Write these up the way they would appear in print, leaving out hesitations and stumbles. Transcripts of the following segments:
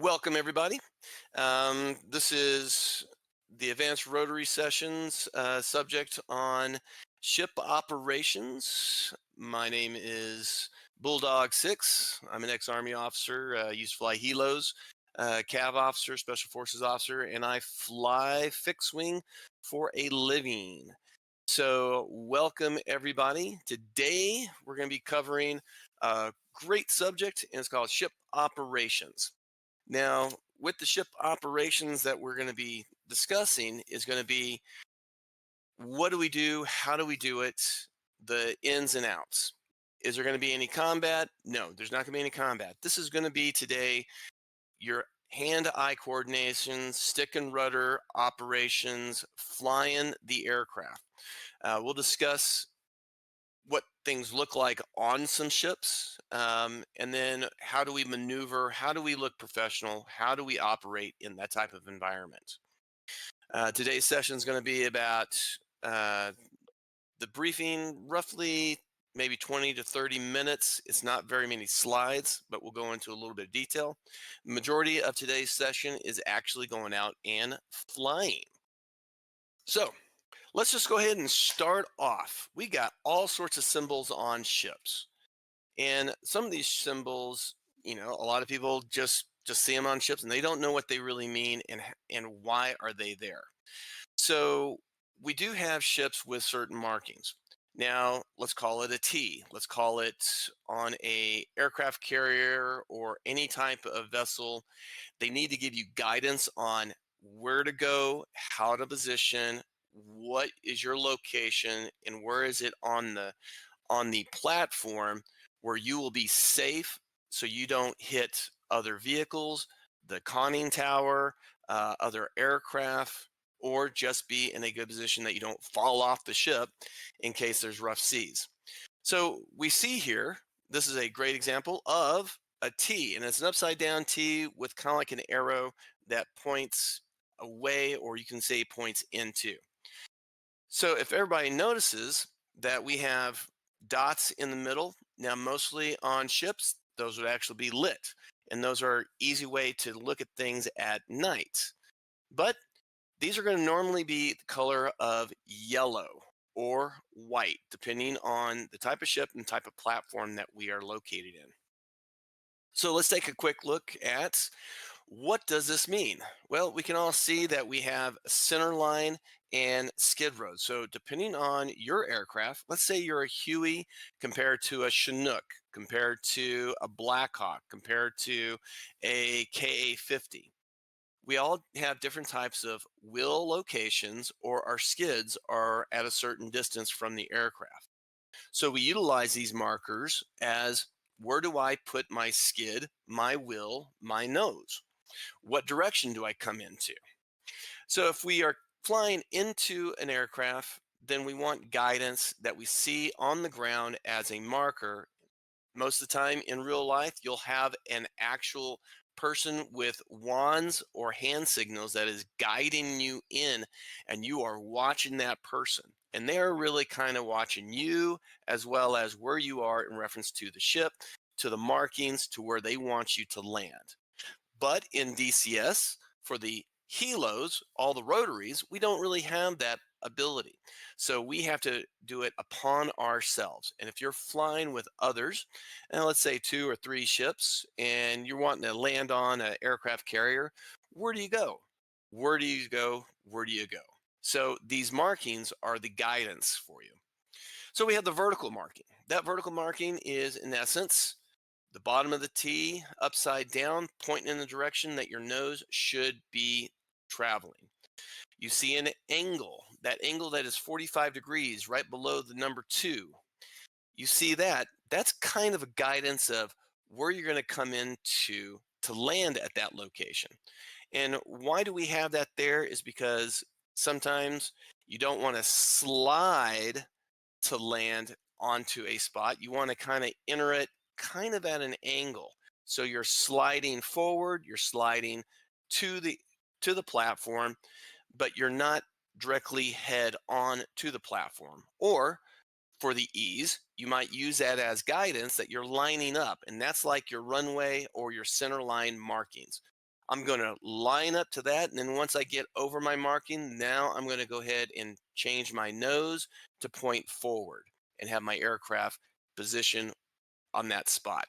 Welcome, everybody. This is the Advanced Rotary Sessions subject on ship operations. My name is BullDawg 6. I'm an ex-Army officer, used to fly helos, cav officer, special forces officer, and I fly fixed wing for a living. So welcome, everybody. Today, we're going to be covering a great subject, and it's called ship operations. Now, with the ship operations that we're going to be discussing is going to be what do we do, how do we do it, the ins and outs. Is there going to be any combat? No, there's not going to be any combat. This is going to be today your hand-eye coordination, stick and rudder operations, flying the aircraft. We'll discuss what things look like on some ships, and then how do we maneuver, how do we look professional, how do we operate in that type of environment. Today's session is going to be about the briefing, roughly maybe 20 to 30 minutes. It's not very many slides, but we'll go into a little bit of detail. The majority of today's session is actually going out and flying. So let's just go ahead and start off. We got all sorts of symbols on ships. And some of these symbols, a lot of people just see them on ships and they don't know what they really mean and why are they there. So we do have ships with certain markings. Now, let's call it a T. Let's call it on a aircraft carrier or any type of vessel. They need to give you guidance on where to go, how to position, what is your location, and where is it on the platform where you will be safe so you don't hit other vehicles, the conning tower, other aircraft, or just be in a good position that you don't fall off the ship in case there's rough seas. So we see here, this is a great example of a T, and it's an upside down T with kind of like an arrow that points away, or you can say points into. So if everybody notices that we have dots in the middle, now mostly on ships, those would actually be lit. And those are easy way to look at things at night. But these are going to normally be the color of yellow or white, depending on the type of ship and type of platform that we are located in. So let's take a quick look at what does this mean? Well, we can all see that we have a center line and skid road. So depending on your aircraft, let's say you're a Huey compared to a Chinook, compared to a Blackhawk, compared to a KA-50. We all have different types of wheel locations, or our skids are at a certain distance from the aircraft. So we utilize these markers as where do I put my skid, my wheel, my nose? What direction do I come into? So if we are flying into an aircraft, then we want guidance that we see on the ground as a marker. Most of the time in real life, you'll have an actual person with wands or hand signals that is guiding you in, and you are watching that person. And they're really kind of watching you as well as where you are in reference to the ship, to the markings, to where they want you to land. But in DCS, for the helos, all the rotaries, we don't really have that ability. So we have to do it upon ourselves. And if you're flying with others, and let's say 2 or 3 ships, and you're wanting to land on an aircraft carrier, where do you go? Where do you go? Where do you go? So these markings are the guidance for you. So we have the vertical marking. That vertical marking is, in essence, the bottom of the T upside down, pointing in the direction that your nose should be traveling. You see an angle, that angle that is 45 degrees right below the number 2. You see that, that's kind of a guidance of where you're going to come into to land at that location. And why do we have that there is because sometimes you don't want to slide to land onto a spot. You want to kind of enter it kind of at an angle. So you're sliding forward, you're sliding to the platform, but you're not directly head on to the platform. Or for the ease, you might use that as guidance that you're lining up, and that's like your runway or your center line markings. I'm going to line up to that. And then once I get over my marking, now I'm going to go ahead and change my nose to point forward and have my aircraft position on that spot.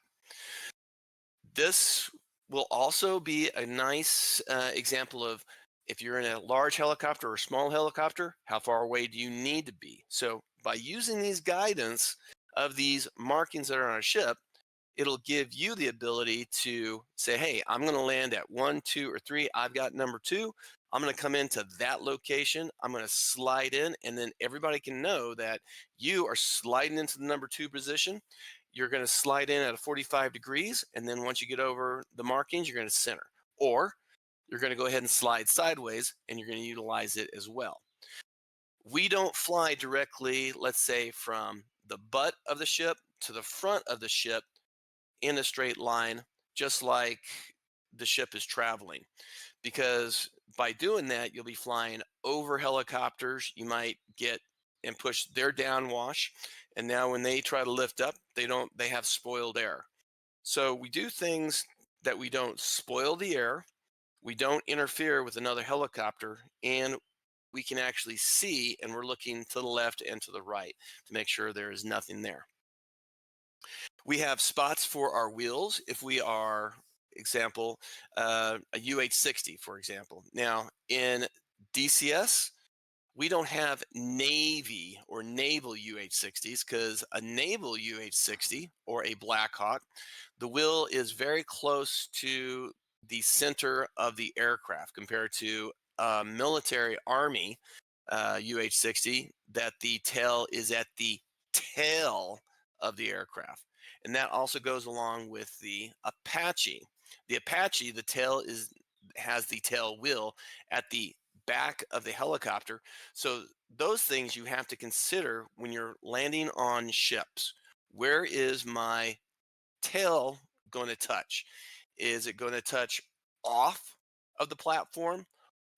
This will also be a nice example of if you're in a large helicopter or small helicopter, how far away do you need to be? So by using these guidance of these markings that are on a ship, it'll give you the ability to say, hey, I'm going to land at 1, 2, or 3. I've got number 2. I'm going to come into that location. I'm going to slide in, and then everybody can know that you are sliding into the number 2 position. You're going to slide in at a 45 degrees, and then once you get over the markings, you're going to center. Or you're going to go ahead and slide sideways, and you're going to utilize it as well. We don't fly directly, let's say, from the butt of the ship to the front of the ship in a straight line, just like the ship is traveling. Because by doing that, you'll be flying over helicopters. You might get and push their downwash. And now when they try to lift up, they have spoiled air. So we do things that we don't spoil the air, we don't interfere with another helicopter, and we can actually see, and we're looking to the left and to the right to make sure there is nothing there. We have spots for our wheels if we are, example, a UH-60, for example. Now, in DCS, we don't have Navy or naval UH-60s because a naval UH-60 or a Black Hawk, the wheel is very close to the center of the aircraft compared to a military Army UH-60 that the tail is at the tail of the aircraft. And that also goes along with the Apache. The Apache, the tail has the tail wheel at the back of the helicopter. So those things you have to consider when you're landing on ships. Where is my tail going to touch? Is it going to touch off of the platform,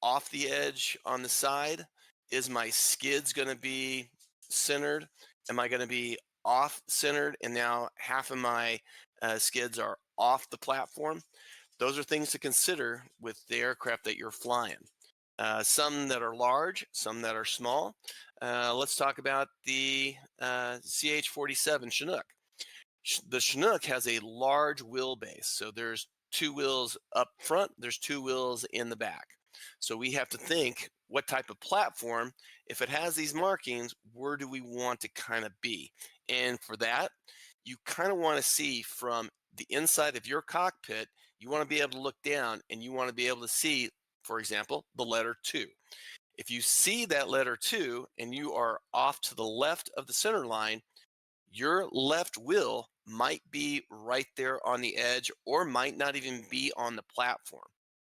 off the edge on the side? Is my skids going to be centered? Am I going to be off centered and now half of my skids are off the platform? Those are things to consider with the aircraft that you're flying. Some that are large, some that are small. Let's talk about the CH-47 Chinook. The Chinook has a large wheelbase. So there's 2 wheels up front, there's 2 wheels in the back. So we have to think what type of platform, if it has these markings, where do we want to kind of be? And for that, you kind of want to see from the inside of your cockpit, you want to be able to look down and you want to be able to see, for example, the letter 2. If you see that letter 2 and you are off to the left of the center line, your left wheel might be right there on the edge or might not even be on the platform.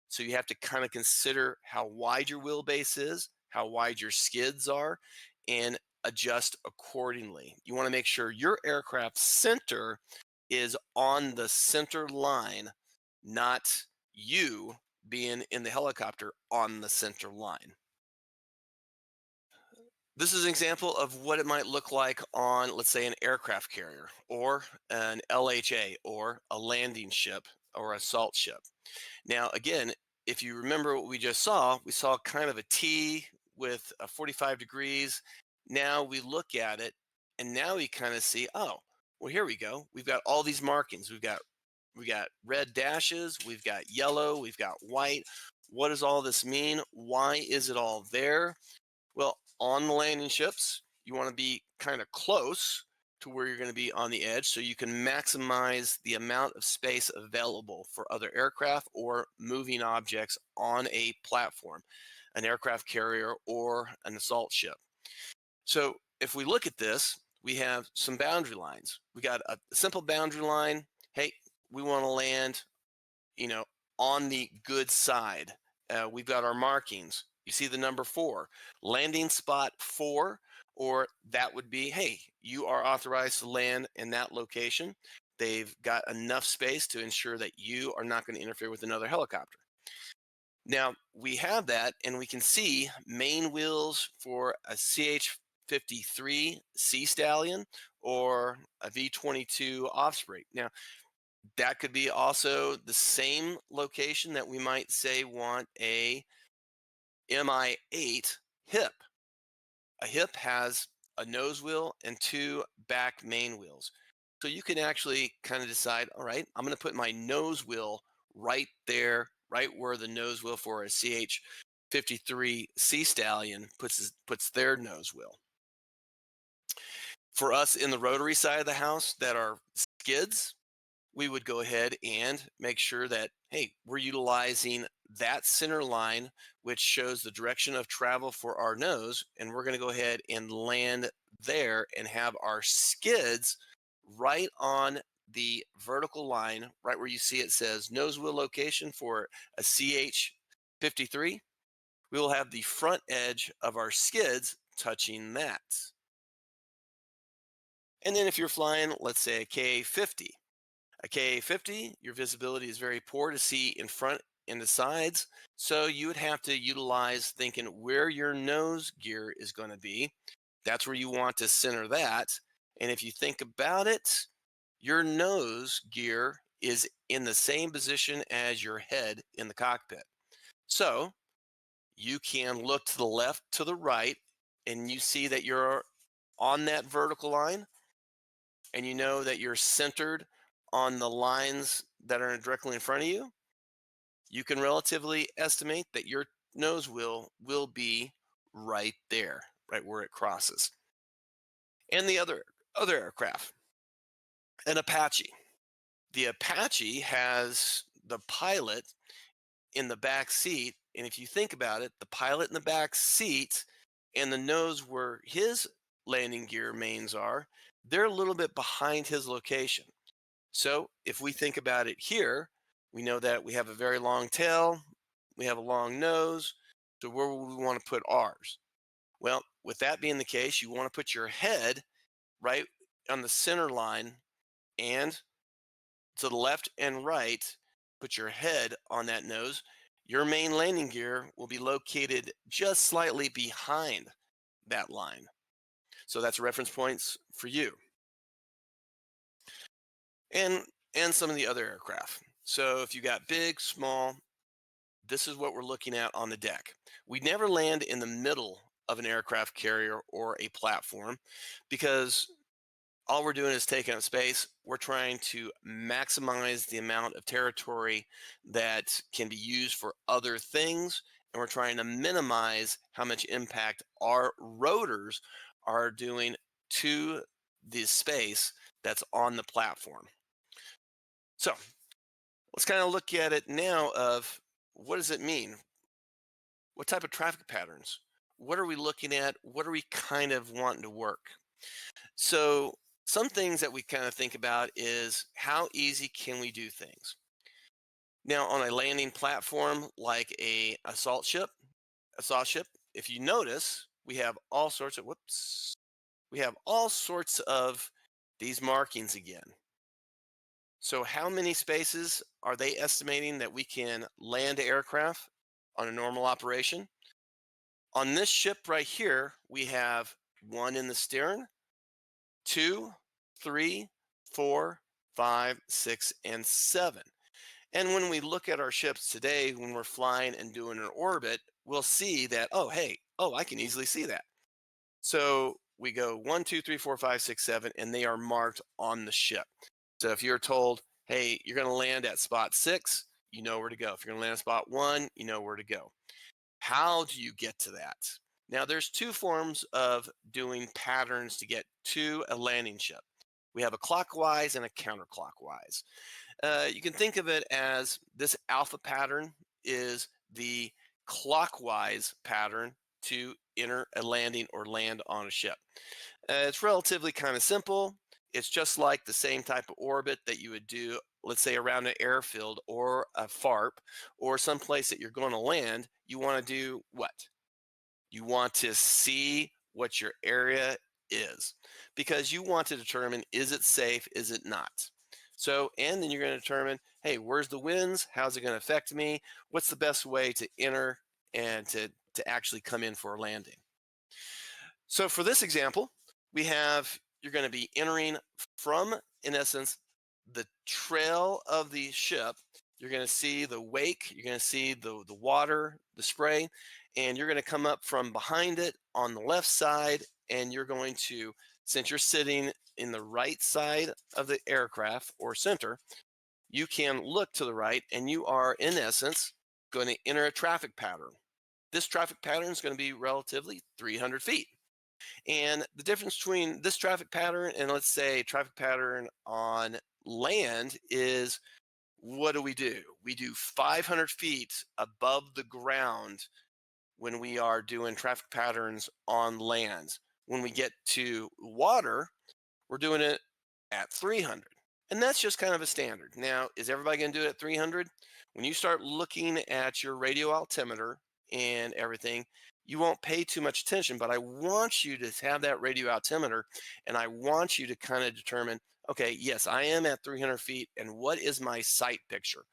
So you have to kind of consider how wide your wheelbase is, how wide your skids are, and adjust accordingly. You want to make sure your aircraft center is on the center line, not you being in the helicopter on the center line. This is an example of what it might look like on, let's say, an aircraft carrier or an LHA or a landing ship or assault ship. Now, again, if you remember what we saw kind of a T with a 45 degrees. Now we look at it and now we kind of see, oh, well, here we go. We've got all these markings. We got red dashes, we've got yellow, we've got white. What does all this mean? Why is it all there? Well, on the landing ships, you want to be kind of close to where you're going to be on the edge so you can maximize the amount of space available for other aircraft or moving objects on a platform, an aircraft carrier or an assault ship. So if we look at this, we have some boundary lines. We got a simple boundary line. Hey, we want to land, on the good side. We've got our markings. You see the number 4, landing spot 4, or that would be, hey, you are authorized to land in that location. They've got enough space to ensure that you are not going to interfere with another helicopter. Now, we have that, and we can see main wheels for a CH-53 Sea Stallion or a V-22 Offspring. Now, That could be also the same location that we might say want a MI8 hip. A hip has a nose wheel and two back main wheels. So you can actually kind of decide, all right, I'm going to put my nose wheel right there, right where the nose wheel for a CH53 Sea Stallion puts their nose wheel. For us in the rotary side of the house that are skids, we would go ahead and make sure that, hey, we're utilizing that center line, which shows the direction of travel for our nose. And we're going to go ahead and land there and have our skids right on the vertical line, right where you see it says nose wheel location for a CH53. We will have the front edge of our skids touching that. And then if you're flying, let's say a K50, your visibility is very poor to see in front and the sides. So you would have to utilize thinking where your nose gear is going to be. That's where you want to center that. And if you think about it, your nose gear is in the same position as your head in the cockpit. So you can look to the left, to the right, and you see that you're on that vertical line, and you know that you're centered on the lines that are directly in front of you. You can relatively estimate that your nose wheel will be right there, right where it crosses. And the other aircraft, an Apache. The Apache has the pilot in the back seat, and if you think about it, the pilot in the back seat and the nose where his landing gear mains are, they're a little bit behind his location. So if we think about it here, we know that we have a very long tail, we have a long nose. So where would we want to put ours? Well, with that being the case, you want to put your head right on the center line, and to the left and right, put your head on that nose. Your main landing gear will be located just slightly behind that line. So that's reference points for you. And some of the other aircraft. So if you got big, small, this is what we're looking at on the deck. We never land in the middle of an aircraft carrier or a platform, because all we're doing is taking up space. We're trying to maximize the amount of territory that can be used for other things, and we're trying to minimize how much impact our rotors are doing to the space that's on the platform. So let's kind of look at it now of what does it mean? What type of traffic patterns? What are we looking at? What are we kind of wanting to work? So some things that we kind of think about is how easy can we do things? Now on a landing platform like a assault ship, if you notice, we have all sorts of these markings again. So how many spaces are they estimating that we can land aircraft on a normal operation? On this ship right here, we have 1 in the stern, 2, 3, 4, 5, 6, and 7. And when we look at our ships today, when we're flying and doing an orbit, we'll see that, I can easily see that. So we go 1, 2, 3, 4, 5, 6, 7, and they are marked on the ship. So if you're told, hey, you're going to land at spot 6, you know where to go. If you're going to land at spot 1, you know where to go. How do you get to that? Now, there's 2 forms of doing patterns to get to a landing ship. We have a clockwise and a counterclockwise. You can think of it as this alpha pattern is the clockwise pattern to enter a landing or land on a ship. It's relatively kind of simple. It's just like the same type of orbit that you would do, let's say around an airfield or a FARP or someplace that you're going to land. You want to do what? You want to see what your area is, because you want to determine, is it safe, is it not? So, and then you're going to determine, hey, where's the winds? How's it going to affect me? What's the best way to enter and to actually come in for a landing? So for this example, you're going to be entering from, in essence, the trail of the ship, you're going to see the wake, you're going to see the water, the spray, and you're going to come up from behind it on the left side, and you're going to, since you're sitting in the right side of the aircraft or center, you can look to the right, and you are, in essence, going to enter a traffic pattern. This traffic pattern is going to be relatively 300 feet. And the difference between this traffic pattern and, let's say, traffic pattern on land is, what do? We do 500 feet above the ground when we are doing traffic patterns on land. When we get to water, we're doing it at 300. And that's just kind of a standard. Now, is everybody going to do it at 300? When you start looking at your radio altimeter and everything, you won't pay too much attention, but I want you to have that radio altimeter, and I want you to kind of determine, okay, yes, I am at 300 feet, and what is my sight picture?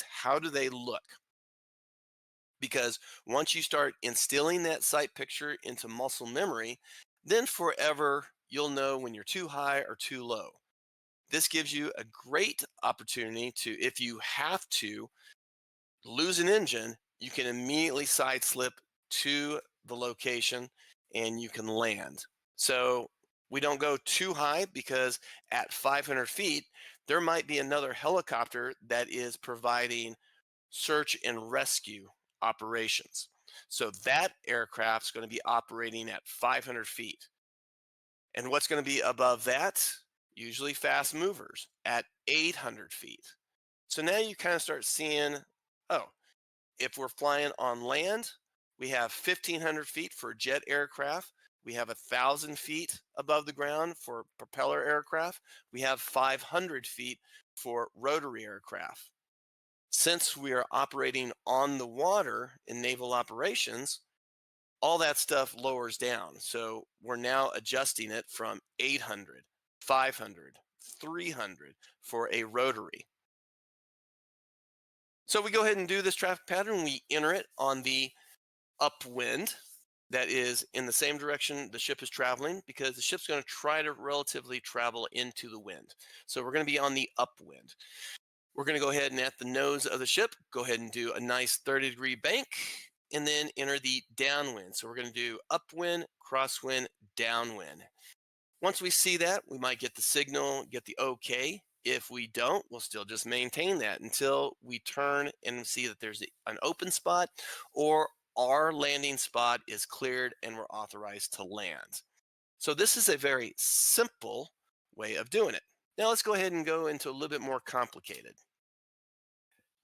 How do they look? Because once you start instilling that sight picture into muscle memory, then forever you'll know when you're too high or too low. This gives you a great opportunity to, if you have to lose an engine, you can immediately side slip to the location and you can land. So we don't go too high, because at 500 feet, there might be another helicopter that is providing search and rescue operations. So that aircraft's going to be operating at 500 feet. And what's going to be above that? Usually fast movers at 800 feet. So now you kind of start seeing, oh, if we're flying on land, we have 1,500 feet for jet aircraft. We have 1,000 feet above the ground for propeller aircraft. We have 500 feet for rotary aircraft. Since we are operating on the water in naval operations, all that stuff lowers down. So we're now adjusting it from 800, 500, 300 for a rotary. So we go ahead and do this traffic pattern. We enter it on the upwind, that is in the same direction the ship is traveling, because the ship's going to try to relatively travel into the wind. So we're going to be on the upwind. We're going to go ahead and, at the nose of the ship, go ahead and do a nice 30-degree bank, and then enter the downwind. So we're going to do upwind, crosswind, downwind. Once we see that, we might get the signal, get the okay. If we don't, we'll still just maintain that until we turn and see that there's an open spot, or our landing spot is cleared and we're authorized to land. So this is a very simple way of doing it. Now let's go ahead and go into a little bit more complicated.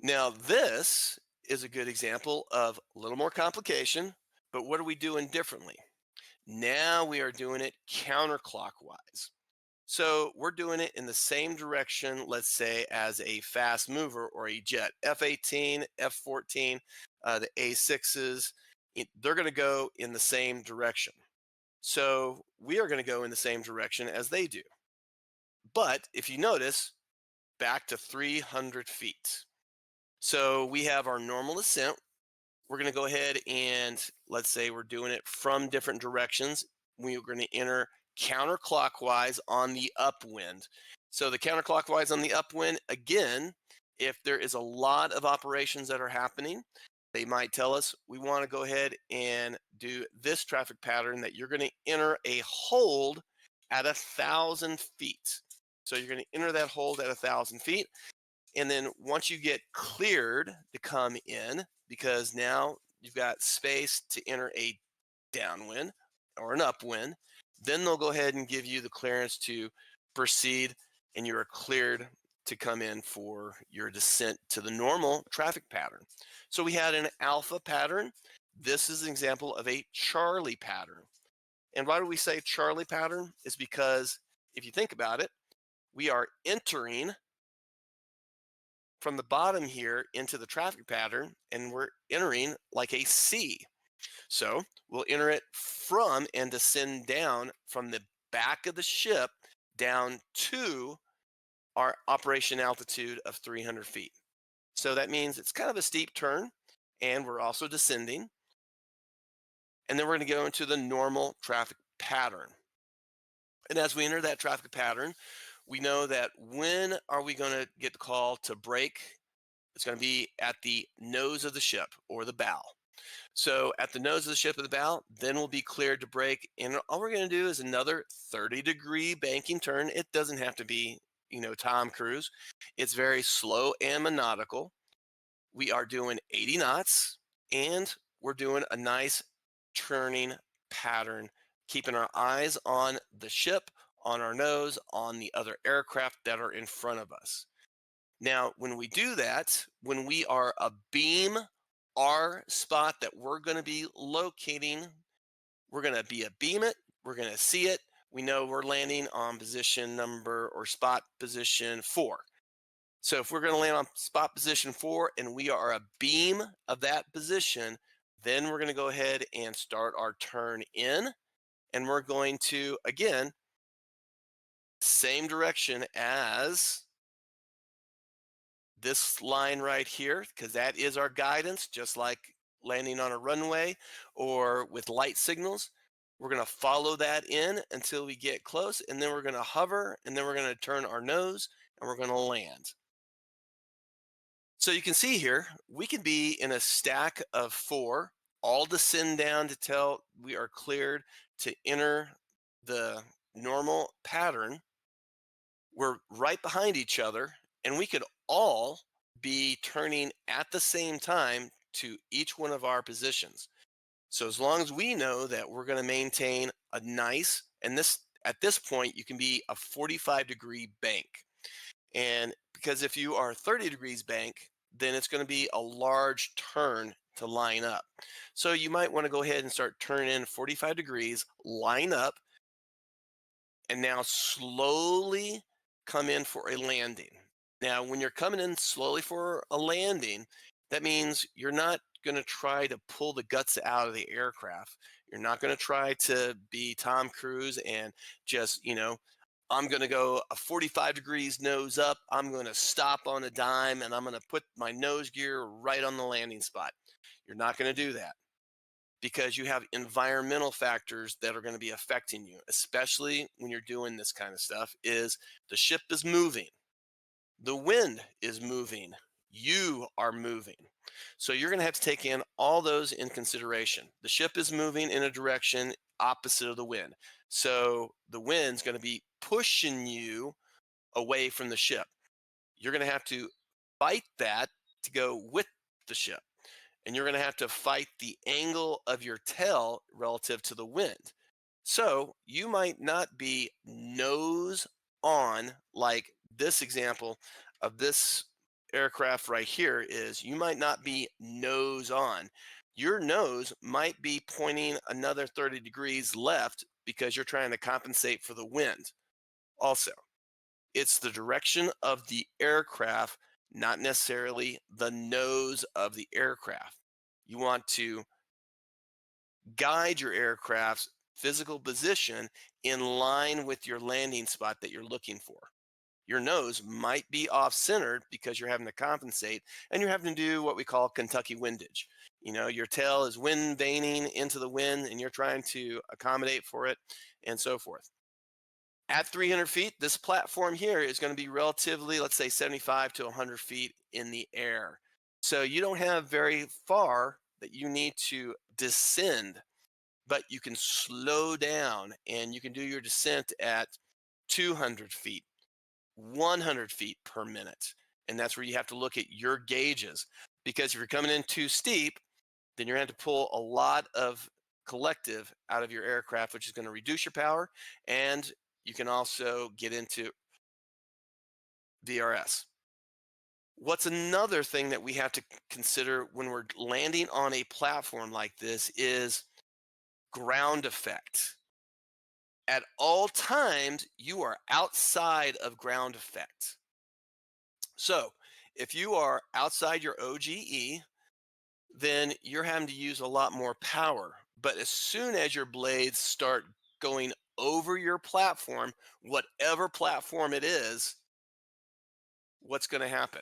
Now this is a good example of a little more complication, but what are we doing differently? Now we are doing it counterclockwise. So we're doing it in the same direction, let's say, as a fast mover or a jet. F-18, F-14, the A-6s, they're going to go in the same direction. So we are going to go in the same direction as they do. But if you notice, back to 300 feet. So we have our normal ascent. We're going to go ahead and, let's say we're doing it from different directions. We're going to enter counterclockwise on the upwind. So the counterclockwise on the upwind, again, if there is a lot of operations that are happening, they might tell us, we want to go ahead and do this traffic pattern, that you're going to enter a hold at 1,000 feet. So you're going to enter that hold at 1,000 feet. And then once you get cleared to come in, because now you've got space to enter a downwind or an upwind, then they'll go ahead and give you the clearance to proceed, and you are cleared to come in for your descent to the normal traffic pattern. So we had an alpha pattern. This is an example of a Charlie pattern. And why do we say Charlie pattern? Is because if you think about it, we are entering from the bottom here into the traffic pattern, and we're entering like a C. So we'll enter it from and descend down from the back of the ship down to our operation altitude of 300 feet. So that means it's kind of a steep turn, and we're also descending. And then we're going to go into the normal traffic pattern. And as we enter that traffic pattern, we know that when are we going to get the call to brake? It's going to be at the nose of the ship or the bow. So at the nose of the ship or the bow, then we'll be cleared to brake. And all we're going to do is another 30-degree banking turn. It doesn't have to be, Tom Cruise. It's very slow and methodical. We are doing 80 knots and we're doing a nice turning pattern, keeping our eyes on the ship, on our nose, on the other aircraft that are in front of us. Now, when we do that, when we are abeam our spot that we're going to be locating, we're going to be abeam it, we're going to see it. We know we're landing on position number or spot position 4. So if we're going to land on spot position 4 and we are abeam of that position, then we're going to go ahead and start our turn in. And we're going to, again, same direction as this line right here, because that is our guidance, just like landing on a runway or with light signals. We're going to follow that in until we get close, and then we're going to hover, and then we're going to turn our nose, and we're going to land. So you can see here, we can be in a stack of 4, all descend down to tell we are cleared to enter the normal pattern. We're right behind each other, and we could all be turning at the same time to each one of our positions. So as long as we know that we're going to maintain a nice, and this at this point, you can be a 45-degree bank. And because if you are 30 degrees bank, then it's going to be a large turn to line up. So you might want to go ahead and start turning in 45 degrees, line up, and now slowly come in for a landing. Now, when you're coming in slowly for a landing, that means you're not going to try to pull the guts out of the aircraft. You're not going to try to be Tom Cruise and just, I'm going to go a 45 degrees nose up. I'm going to stop on a dime and I'm going to put my nose gear right on the landing spot. You're not going to do that because you have environmental factors that are going to be affecting you, especially when you're doing this kind of stuff. Is the ship is moving, the wind is moving, you are moving. So you're going to have to take in all those in consideration. The ship is moving in a direction opposite of the wind. So the wind's going to be pushing you away from the ship. You're going to have to fight that to go with the ship. And you're going to have to fight the angle of your tail relative to the wind. So you might not be nose on, like this example of this aircraft right here is you might not be nose on. Your nose might be pointing another 30 degrees left because you're trying to compensate for the wind. Also, it's the direction of the aircraft, not necessarily the nose of the aircraft. You want to guide your aircraft's physical position in line with your landing spot that you're looking for. Your nose might be off-centered because you're having to compensate and you're having to do what we call Kentucky windage. Your tail is wind vaning into the wind and you're trying to accommodate for it and so forth. At 300 feet, this platform here is going to be relatively, let's say 75 to 100 feet in the air. So you don't have very far that you need to descend, but you can slow down and you can do your descent at 200 feet, 100 feet per minute. And that's where you have to look at your gauges, because if you're coming in too steep, then you're going to have to pull a lot of collective out of your aircraft, which is going to reduce your power. And you can also get into VRS. What's another thing that we have to consider when we're landing on a platform like this is ground effect. At all times, you are outside of ground effect. So if you are outside your OGE, then you're having to use a lot more power. But as soon as your blades start going over your platform, whatever platform it is, what's going to happen?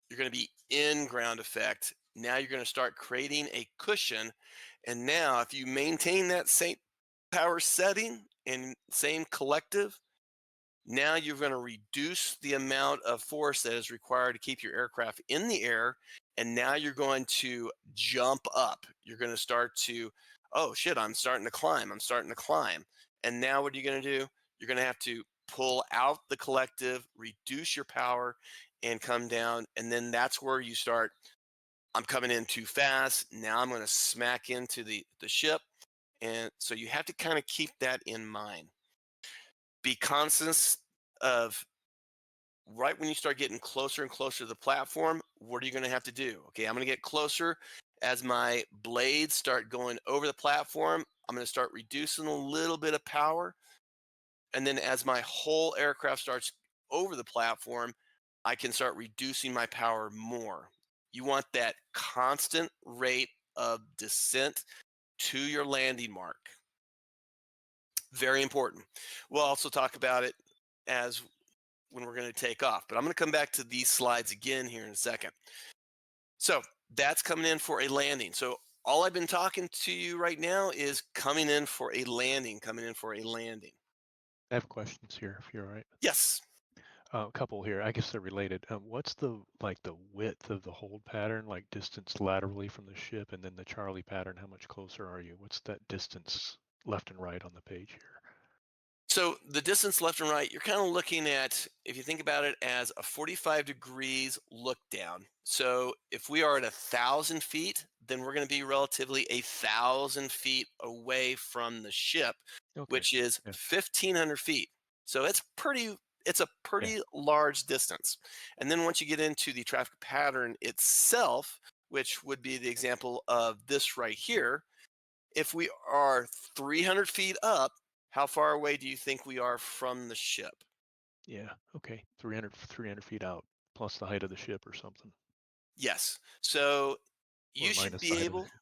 You're going to be in ground effect. Now you're going to start creating a cushion. And now if you maintain that same power setting and same collective, Now you're going to reduce the amount of force that is required to keep your aircraft in the air. And now you're going to jump up. You're going to start to, oh shit, I'm starting to climb. I'm starting to climb. And now what are you going to do? You're going to have to pull out the collective, reduce your power, and come down. And then that's where you start. I'm coming in too fast. Now I'm going to smack into the ship. And so you have to kind of keep that in mind. Be conscious of right when you start getting closer and closer to the platform, what are you going to have to do? Okay, I'm going to get closer. As my blades start going over the platform, I'm going to start reducing a little bit of power. And then as my whole aircraft starts over the platform, I can start reducing my power more. You want that constant rate of descent to your landing mark. Very important. We'll also talk about it as when we're going to take off, but I'm going to come back to these slides again here in a second. So that's coming in for a landing. So all I've been talking to you right now is coming in for a landing, coming in for a landing. I have questions here, if you're all right. Yes. A couple here. I guess they're related. What's the width of the hold pattern, like distance laterally from the ship, and then the Charlie pattern? How much closer are you? What's that distance left and right on the page here? So the distance left and right, you're kind of looking at, if you think about it as a 45 degrees look down. So if we are at 1,000 feet, then we're going to be relatively 1,000 feet away from the ship, Okay. which is Yeah. 1,500 feet. So it's a Yeah. pretty large distance. And then once you get into the traffic pattern itself, which would be the example of this right here, if we are 300 feet up, how far away do you think we are from the ship? Yeah. Okay. 300 feet out, plus the height of the ship or something, Yes. So or you should minus the be height of the able ship.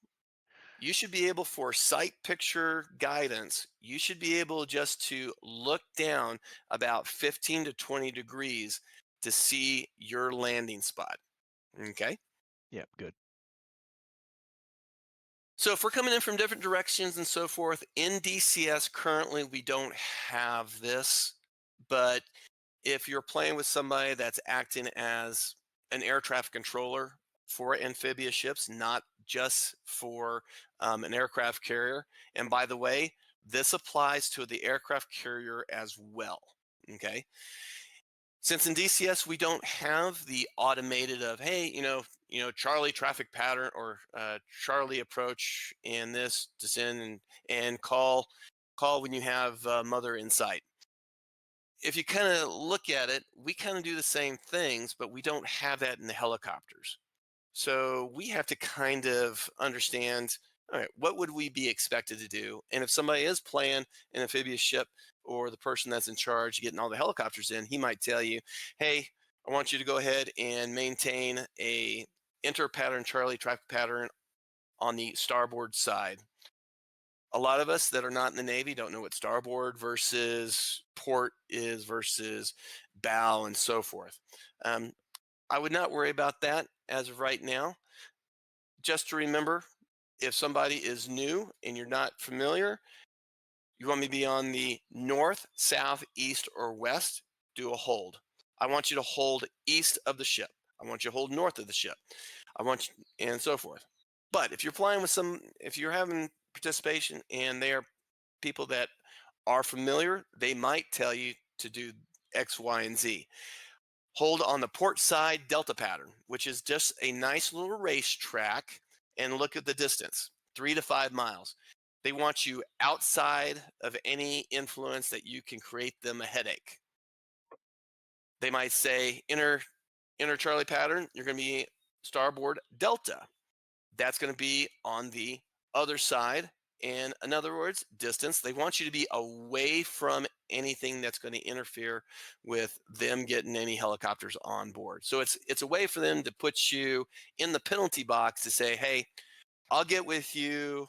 you should be able for sight picture guidance, you should be able just to look down about 15 to 20 degrees to see your landing spot. Okay? Yeah. Good. So if we're coming in from different directions and so forth, in DCS currently we don't have this, but if you're playing with somebody that's acting as an air traffic controller for amphibious ships, not just for an aircraft carrier. And by the way, this applies to the aircraft carrier as well. Okay. Since in DCS we don't have the automated of, hey, Charlie traffic pattern or Charlie approach and this descend and call when you have mother in sight. If you kind of look at it, we kind of do the same things, but we don't have that in the helicopters. So we have to kind of understand, all right, what would we be expected to do? And if somebody is playing an amphibious ship or the person that's in charge getting all the helicopters in, he might tell you, hey, I want you to go ahead and maintain a inter pattern Charlie traffic pattern on the starboard side. A lot of us that are not in the Navy don't know what starboard versus port is versus bow and so forth. Um, I would not worry about that as of right now. Just to remember, if somebody is new and you're not familiar, you want me to be on the north, south, east, or west, do a hold. I want you to hold east of the ship. I want you to hold north of the ship. I want you, and so forth. But if you're flying with if you're having participation and they are people that are familiar, they might tell you to do X, Y, and Z. Hold on the port side delta pattern, which is just a nice little racetrack, and look at the distance, 3 to 5 miles. They want you outside of any influence that you can create them a headache. They might say inner Charlie pattern, you're going to be starboard delta. That's going to be on the other side. And in other words, distance, they want you to be away from anything that's going to interfere with them getting any helicopters on board. So it's a way for them to put you in the penalty box to say, hey, I'll get with you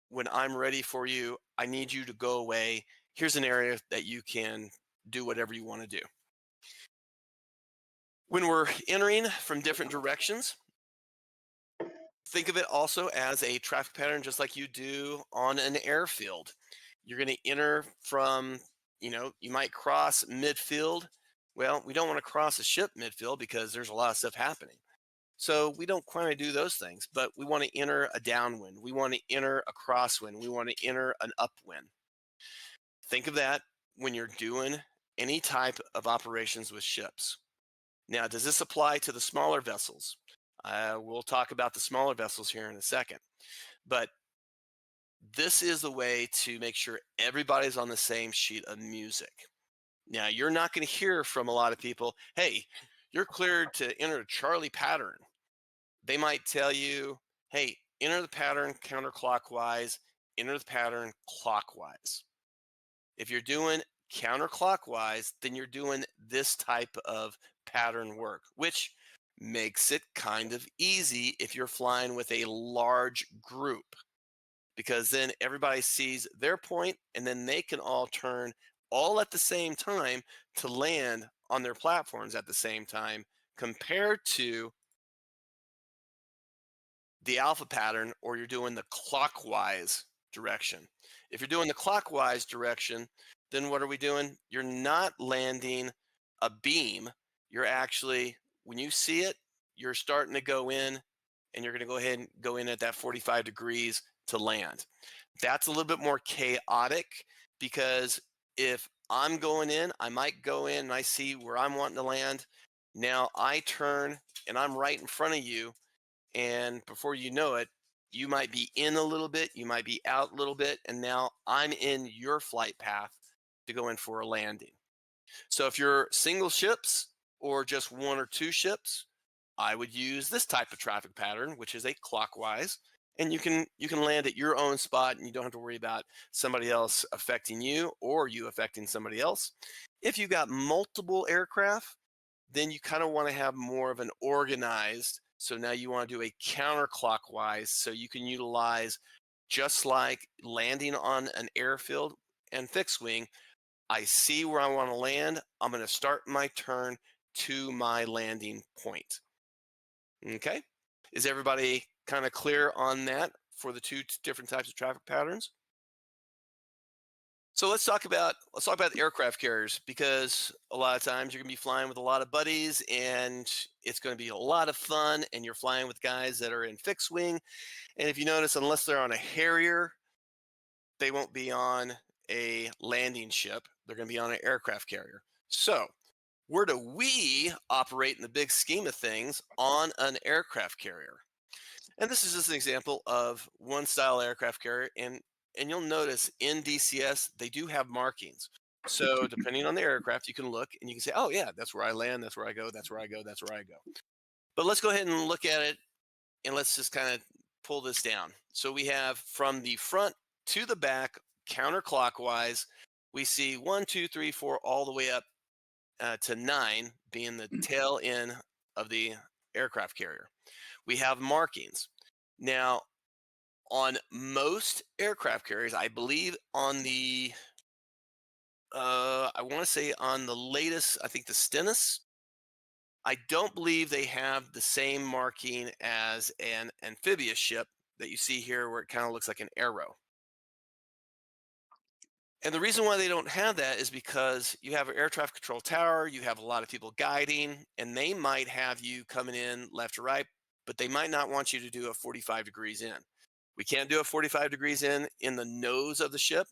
when I'm ready for you. I need you to go away. Here's an area that you can do whatever you want to do. When we're entering from different directions, think of it also as a traffic pattern, just like you do on an airfield. You're going to enter from you might cross midfield. Well, we don't want to cross a ship midfield because there's a lot of stuff happening. So we don't kind of do those things, but we want to enter a downwind. We want to enter a crosswind. We want to enter an upwind. Think of that when you're doing any type of operations with ships. Now, does this apply to the smaller vessels? We'll talk about the smaller vessels here in a second. But this is the way to make sure everybody's on the same sheet of music. Now, you're not going to hear from a lot of people, hey, you're cleared to enter a Charlie pattern. They might tell you, hey, enter the pattern counterclockwise, enter the pattern clockwise. If you're doing counterclockwise, then you're doing this type of pattern work, which makes it kind of easy if you're flying with a large group, because then everybody sees their point and then they can all turn all at the same time to land on their platforms at the same time, compared to the alpha pattern, or you're doing the clockwise direction. If you're doing the clockwise direction, then what are we doing? You're not landing a beam. You're actually, when you see it, you're starting to go in, and you're going to go ahead and go in at that 45 degrees to land. That's a little bit more chaotic, because if I'm going in, I might go in and I see where I'm wanting to land. Now I turn and I'm right in front of you. And before you know it, you might be in a little bit, you might be out a little bit, and now I'm in your flight path to go in for a landing. So if you're single ships or just one or two ships, I would use this type of traffic pattern, which is a clockwise, and you can land at your own spot, and you don't have to worry about somebody else affecting you or you affecting somebody else. If you got multiple aircraft, then you kind of want to have more of an organized. So now you want to do a counterclockwise, so you can utilize, just like landing on an airfield and fixed wing, I see where I want to land. I'm going to start my turn to my landing point. Okay. Is everybody kind of clear on that for the two different types of traffic patterns? So let's talk about the aircraft carriers, because a lot of times you're going to be flying with a lot of buddies and it's going to be a lot of fun, and you're flying with guys that are in fixed wing. And if you notice, unless they're on a Harrier, they won't be on a landing ship. They're going to be on an aircraft carrier. So where do we operate in the big scheme of things on an aircraft carrier? And this is just an example of one style aircraft carrier. And you'll notice in DCS, they do have markings. So depending on the aircraft, you can look and you can say, oh yeah, that's where I land, that's where I go, that's where I go, that's where I go. But let's go ahead and look at it, and let's just kind of pull this down. So we have from the front to the back, counterclockwise, we see 1, 2, 3, 4, all the way up to 9 being the tail end of the aircraft carrier. We have markings. Now, on most aircraft carriers, I believe on the, I want to say on the latest, I think the Stennis, I don't believe they have the same marking as an amphibious ship that you see here, where it kind of looks like an arrow. And the reason why they don't have that is because you have an air traffic control tower, you have a lot of people guiding, and they might have you coming in left or right, but they might not want you to do a 45 degrees in. We can't do a 45 degrees in the nose of the ship.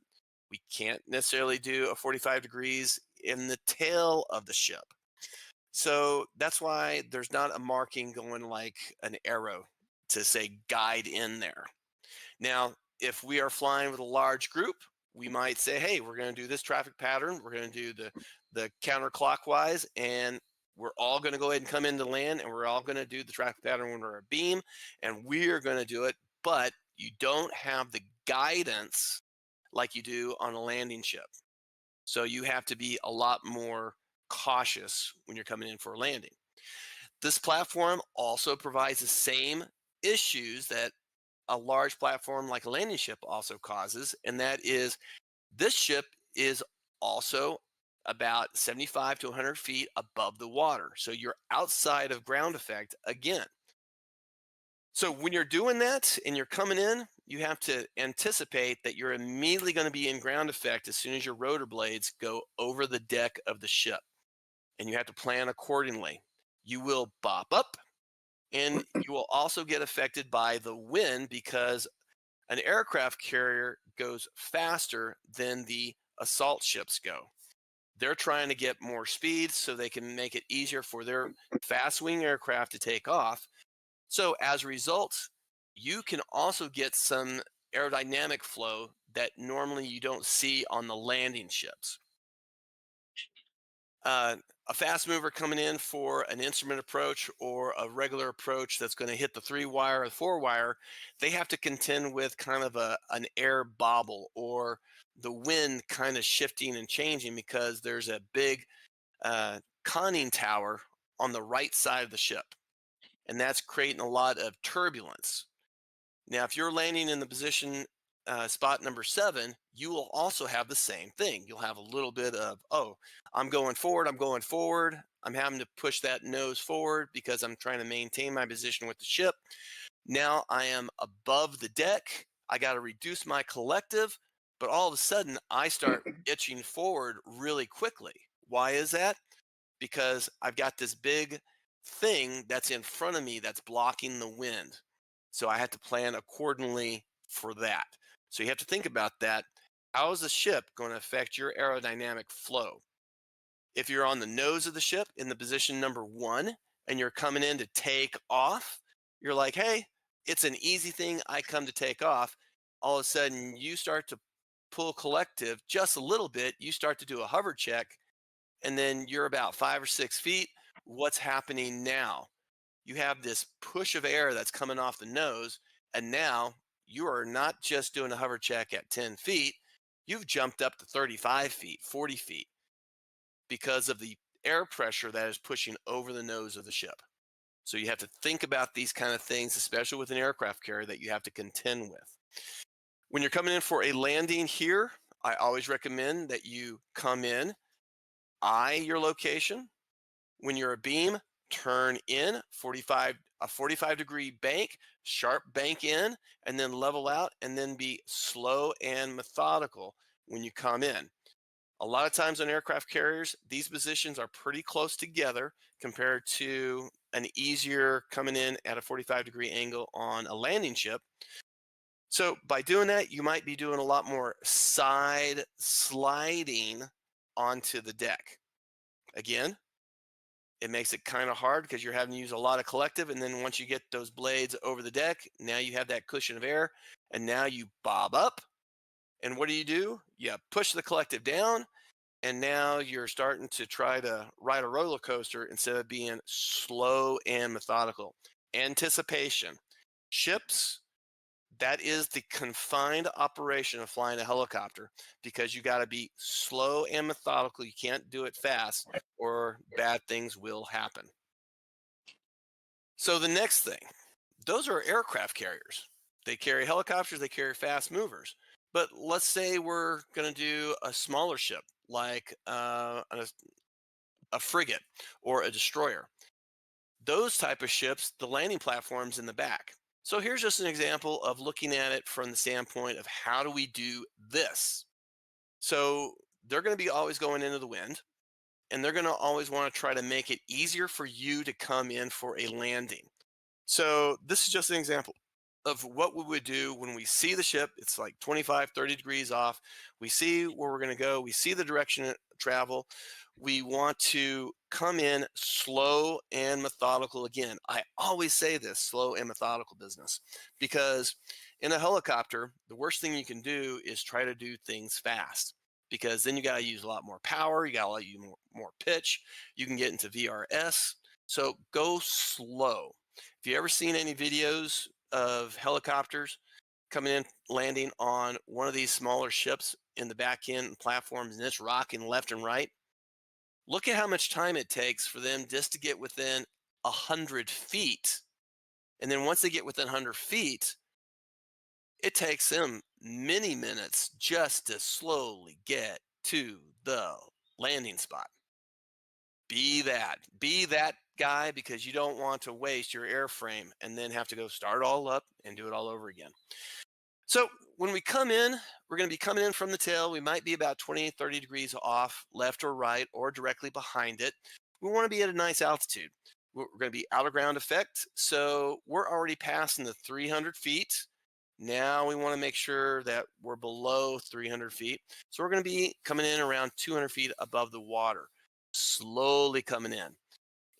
We can't necessarily do a 45 degrees in the tail of the ship. So that's why there's not a marking going like an arrow to say guide in there. Now, if we are flying with a large group, we might say, hey, we're going to do this traffic pattern. We're going to do the counterclockwise, and we're all going to go ahead and come into land, and we're all going to do the traffic pattern when we're a beam, and we're going to do it. But you don't have the guidance like you do on a landing ship. So you have to be a lot more cautious when you're coming in for a landing. This platform also provides the same issues that a large platform like a landing ship also causes, and that is this ship is also about 75 to 100 feet above the water. So you're outside of ground effect again. So when you're doing that and you're coming in, you have to anticipate that you're immediately going to be in ground effect as soon as your rotor blades go over the deck of the ship. And you have to plan accordingly. You will bop up, and you will also get affected by the wind because an aircraft carrier goes faster than the assault ships go. They're trying to get more speed so they can make it easier for their fast wing aircraft to take off. So as a result, you can also get some aerodynamic flow that normally you don't see on the landing ships. A fast mover coming in for an instrument approach or a regular approach that's going to hit the 3-wire or the 4-wire, they have to contend with kind of an air bobble or the wind kind of shifting and changing because there's a big conning tower on the right side of the ship. And that's creating a lot of turbulence. Now, if you're landing in the position spot number 7, you will also have the same thing. You'll have a little bit of, oh, I'm going forward. I'm having to push that nose forward because I'm trying to maintain my position with the ship. Now I am above the deck. I got to reduce my collective, but all of a sudden I start itching forward really quickly. Why is that? Because I've got this big thing that's in front of me that's blocking the wind. So I have to plan accordingly for that. So you have to think about that. How is the ship going to affect your aerodynamic flow? If you're on the nose of the ship in the position number 1 and you're coming in to take off, you're like, hey, it's an easy thing. I come to take off. All of a sudden, you start to pull collective just a little bit. You start to do a hover check, and then you're about 5 or 6 feet. What's happening now? You have this push of air that's coming off the nose, and now you are not just doing a hover check at 10 feet, you've jumped up to 35 feet, 40 feet because of the air pressure that is pushing over the nose of the ship. So you have to think about these kind of things, especially with an aircraft carrier that you have to contend with. When you're coming in for a landing here, I always recommend that you come in, eye your location. When you're a beam, turn in a 45-degree bank, sharp bank in, and then level out, and then be slow and methodical when you come in. A lot of times on aircraft carriers, these positions are pretty close together compared to an easier coming in at a 45-degree angle on a landing ship. So by doing that, you might be doing a lot more side sliding onto the deck. Again, it makes it kind of hard because you're having to use a lot of collective. And then once you get those blades over the deck, now you have that cushion of air. And now you bob up. And what do? You push the collective down. And now you're starting to try to ride a roller coaster instead of being slow and methodical. Anticipation. Ships, that is the confined operation of flying a helicopter because you got to be slow and methodical. You can't do it fast or bad things will happen. So the next thing, those are aircraft carriers. They carry helicopters, they carry fast movers. But let's say we're going to do a smaller ship like a frigate or a destroyer. Those type of ships, the landing platform's in the back. So here's just an example of looking at it from the standpoint of how do we do this? So they're going to be always going into the wind, and they're going to always want to try to make it easier for you to come in for a landing. So this is just an example of what we would do when we see the ship. It's like 25, 30 degrees off. We see where we're going to go. We see the direction of travel. We want to come in slow and methodical. Again, I always say this, slow and methodical business, because in a helicopter, the worst thing you can do is try to do things fast, because then you got to use a lot more power. You got to use more pitch. You can get into VRS. So go slow. If you ever seen any videos of helicopters coming in, landing on one of these smaller ships in the back end platforms, and it's rocking left and right, look at how much time it takes for them just to get within 100 feet. And then once they get within 100 feet, it takes them many minutes just to slowly get to the landing spot. Be that guy, because you don't want to waste your airframe and then have to go start all up and do it all over again. So when we come in, we're going to be coming in from the tail. We might be about 20, 30 degrees off, left or right, or directly behind it. We want to be at a nice altitude. We're going to be out of ground effect. So we're already passing the 300 feet. Now we want to make sure that we're below 300 feet. So we're going to be coming in around 200 feet above the water, slowly coming in.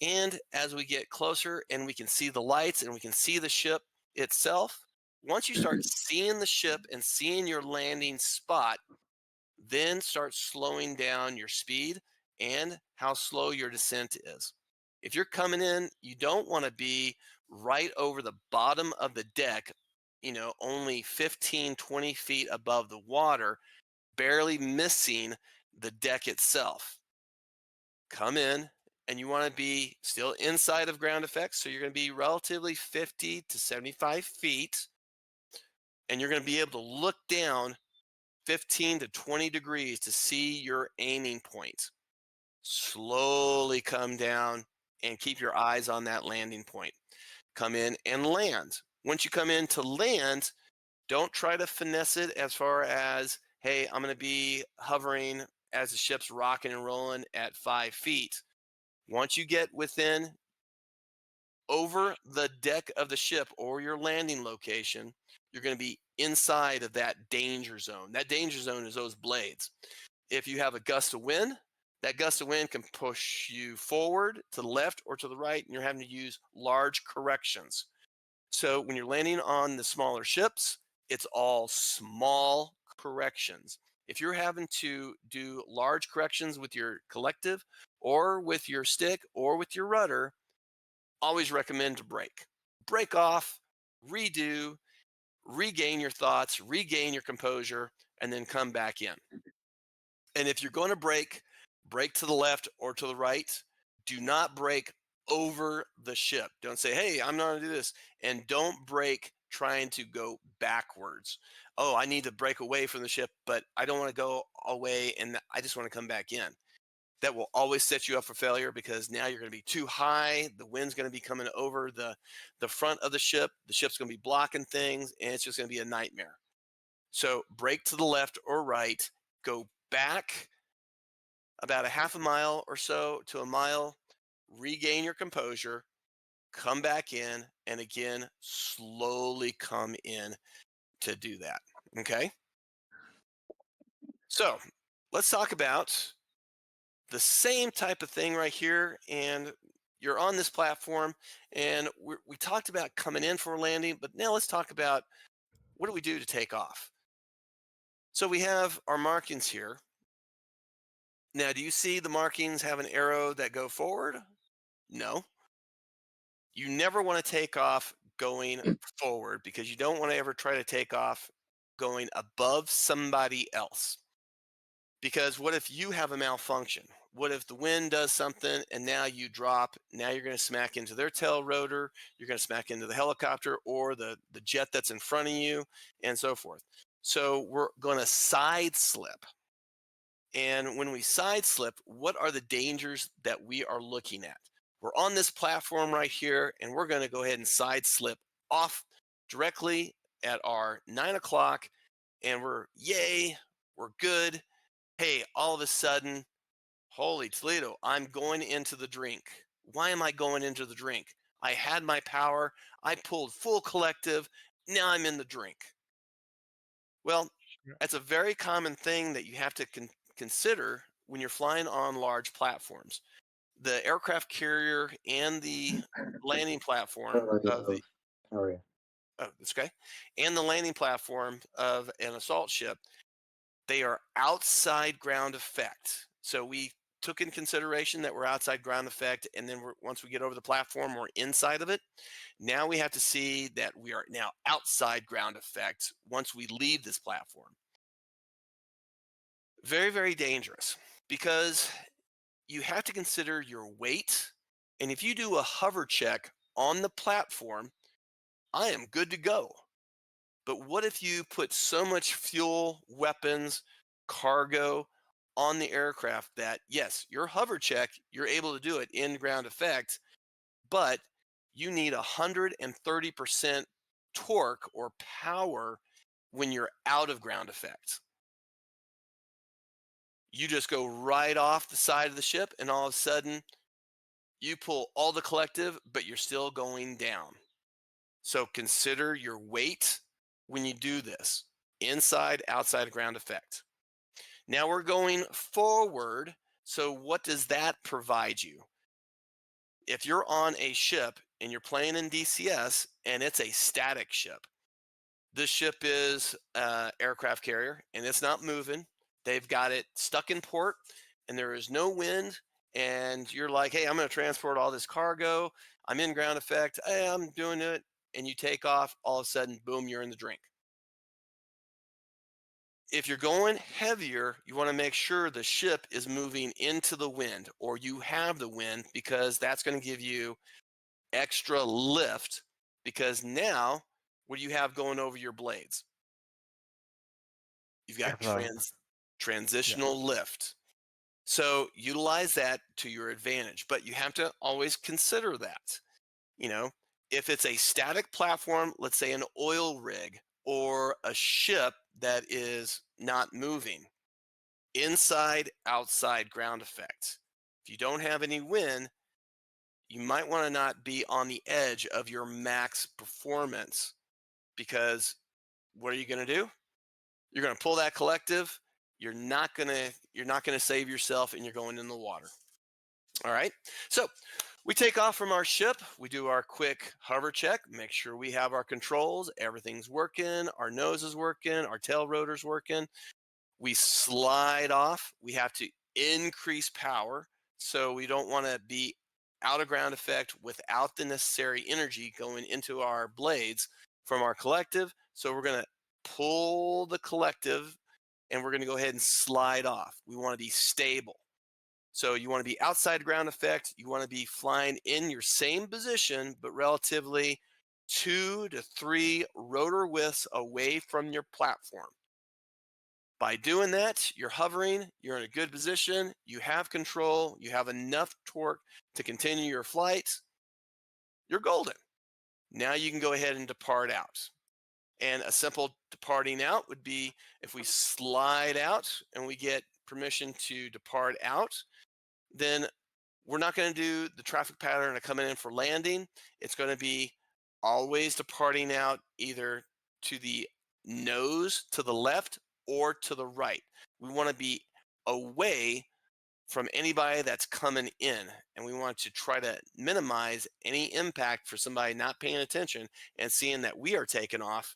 And as we get closer and we can see the lights and we can see the ship itself, once you start seeing the ship and seeing your landing spot, then start slowing down your speed and how slow your descent is. If you're coming in, you don't want to be right over the bottom of the deck, only 15, 20 feet above the water, barely missing the deck itself. Come in, and you want to be still inside of ground effects. So you're going to be relatively 50 to 75 feet, and you're going to be able to look down 15 to 20 degrees to see your aiming point. Slowly come down and keep your eyes on that landing point. Come in and land. Once you come in to land, don't try to finesse it as far as, hey, I'm going to be hovering as the ship's rocking and rolling at 5 feet. Once you get within over the deck of the ship or your landing location, you're going to be inside of that danger zone. That danger zone is those blades. If you have a gust of wind, that gust of wind can push you forward, to the left, or to the right, and you're having to use large corrections. So when you're landing on the smaller ships, it's all small corrections. If you're having to do large corrections with your collective or with your stick or with your rudder, always recommend to break. Break off, redo, regain your thoughts, regain your composure, and then come back in. And if you're going to break, break to the left or to the right. Do not break over the ship. Don't say, hey, I'm not going to do this. And don't break trying to go backwards. Oh, I need to break away from the ship, but I don't want to go away and I just want to come back in. That will always set you up for failure because now you're going to be too high. The wind's going to be coming over the front of the ship. The ship's going to be blocking things, and it's just going to be a nightmare. So break to the left or right, go back about a half a mile or so to a mile, regain your composure, come back in, and again, slowly come in to do that. Okay. So let's talk about the same type of thing right here. And you're on this platform, and we talked about coming in for a landing, but now let's talk about what do we do to take off. So we have our markings here. Now, do you see the markings have an arrow that go forward? No. You never want to take off going forward because you don't want to ever try to take off going above somebody else. Because what if you have a malfunction? What if the wind does something and now you drop? Now you're going to smack into their tail rotor, you're going to smack into the helicopter or the jet that's in front of you, and so forth. So we're going to side slip. And when we side slip, what are the dangers that we are looking at? We're on this platform right here, and we're going to go ahead and side slip off directly at our 9 o'clock, and yay, we're good. Hey, all of a sudden, holy Toledo, I'm going into the drink. Why am I going into the drink? I had my power. I pulled full collective. Now I'm in the drink. Well, that's a very common thing that you have to consider when you're flying on large platforms. The aircraft carrier and the landing platform of the How are you? oh, that's okay, and the landing platform of an assault ship, they are outside ground effect. So we took in consideration that we're outside ground effect, and then once we get over the platform, we're inside of it. Now we have to see that we are now outside ground effect once we leave this platform. Very, very dangerous because you have to consider your weight. And if you do a hover check on the platform, I am good to go. But what if you put so much fuel, weapons, cargo on the aircraft that, yes, your hover check, you're able to do it in ground effect, but you need 130% torque or power when you're out of ground effect. You just go right off the side of the ship, and all of a sudden, you pull all the collective, but you're still going down. So consider your weight when you do this, inside, outside of ground effect. Now we're going forward. So what does that provide you? If you're on a ship and you're playing in DCS and it's a static ship, this ship is an aircraft carrier and it's not moving. They've got it stuck in port and there is no wind. And you're like, hey, I'm going to transport all this cargo. I'm in ground effect. Hey, I'm doing it. And you take off. All of a sudden, boom, you're in the drink. If you're going heavier, you want to make sure the ship is moving into the wind or you have the wind, because that's going to give you extra lift, because now what do you have going over your blades? You've got transitional lift. So utilize that to your advantage, but you have to always consider that. You know, if it's a static platform, let's say an oil rig or a ship that is not moving, inside, outside ground effect. If you don't have any wind, you might want to not be on the edge of your max performance, because what are you going to do? You're going to pull that collective. You're not going to save yourself, and you're going in the water. All right. So we take off from our ship. We do our quick hover check, make sure we have our controls, everything's working, our nose is working, our tail rotor's working. We slide off. We have to increase power, so we don't want to be out of ground effect without the necessary energy going into our blades from our collective. So we're going to pull the collective and we're going to go ahead and slide off. We want to be stable. So you want to be outside ground effect. You want to be flying in your same position, but relatively 2 to 3 rotor widths away from your platform. By doing that, you're hovering, you're in a good position, you have control, you have enough torque to continue your flight, you're golden. Now you can go ahead and depart out. And a simple departing out would be if we slide out and we get permission to depart out, then we're not going to do the traffic pattern of coming in for landing. It's going to be always departing out either to the nose, to the left, or to the right. We want to be away from anybody that's coming in, and we want to try to minimize any impact for somebody not paying attention and seeing that we are taking off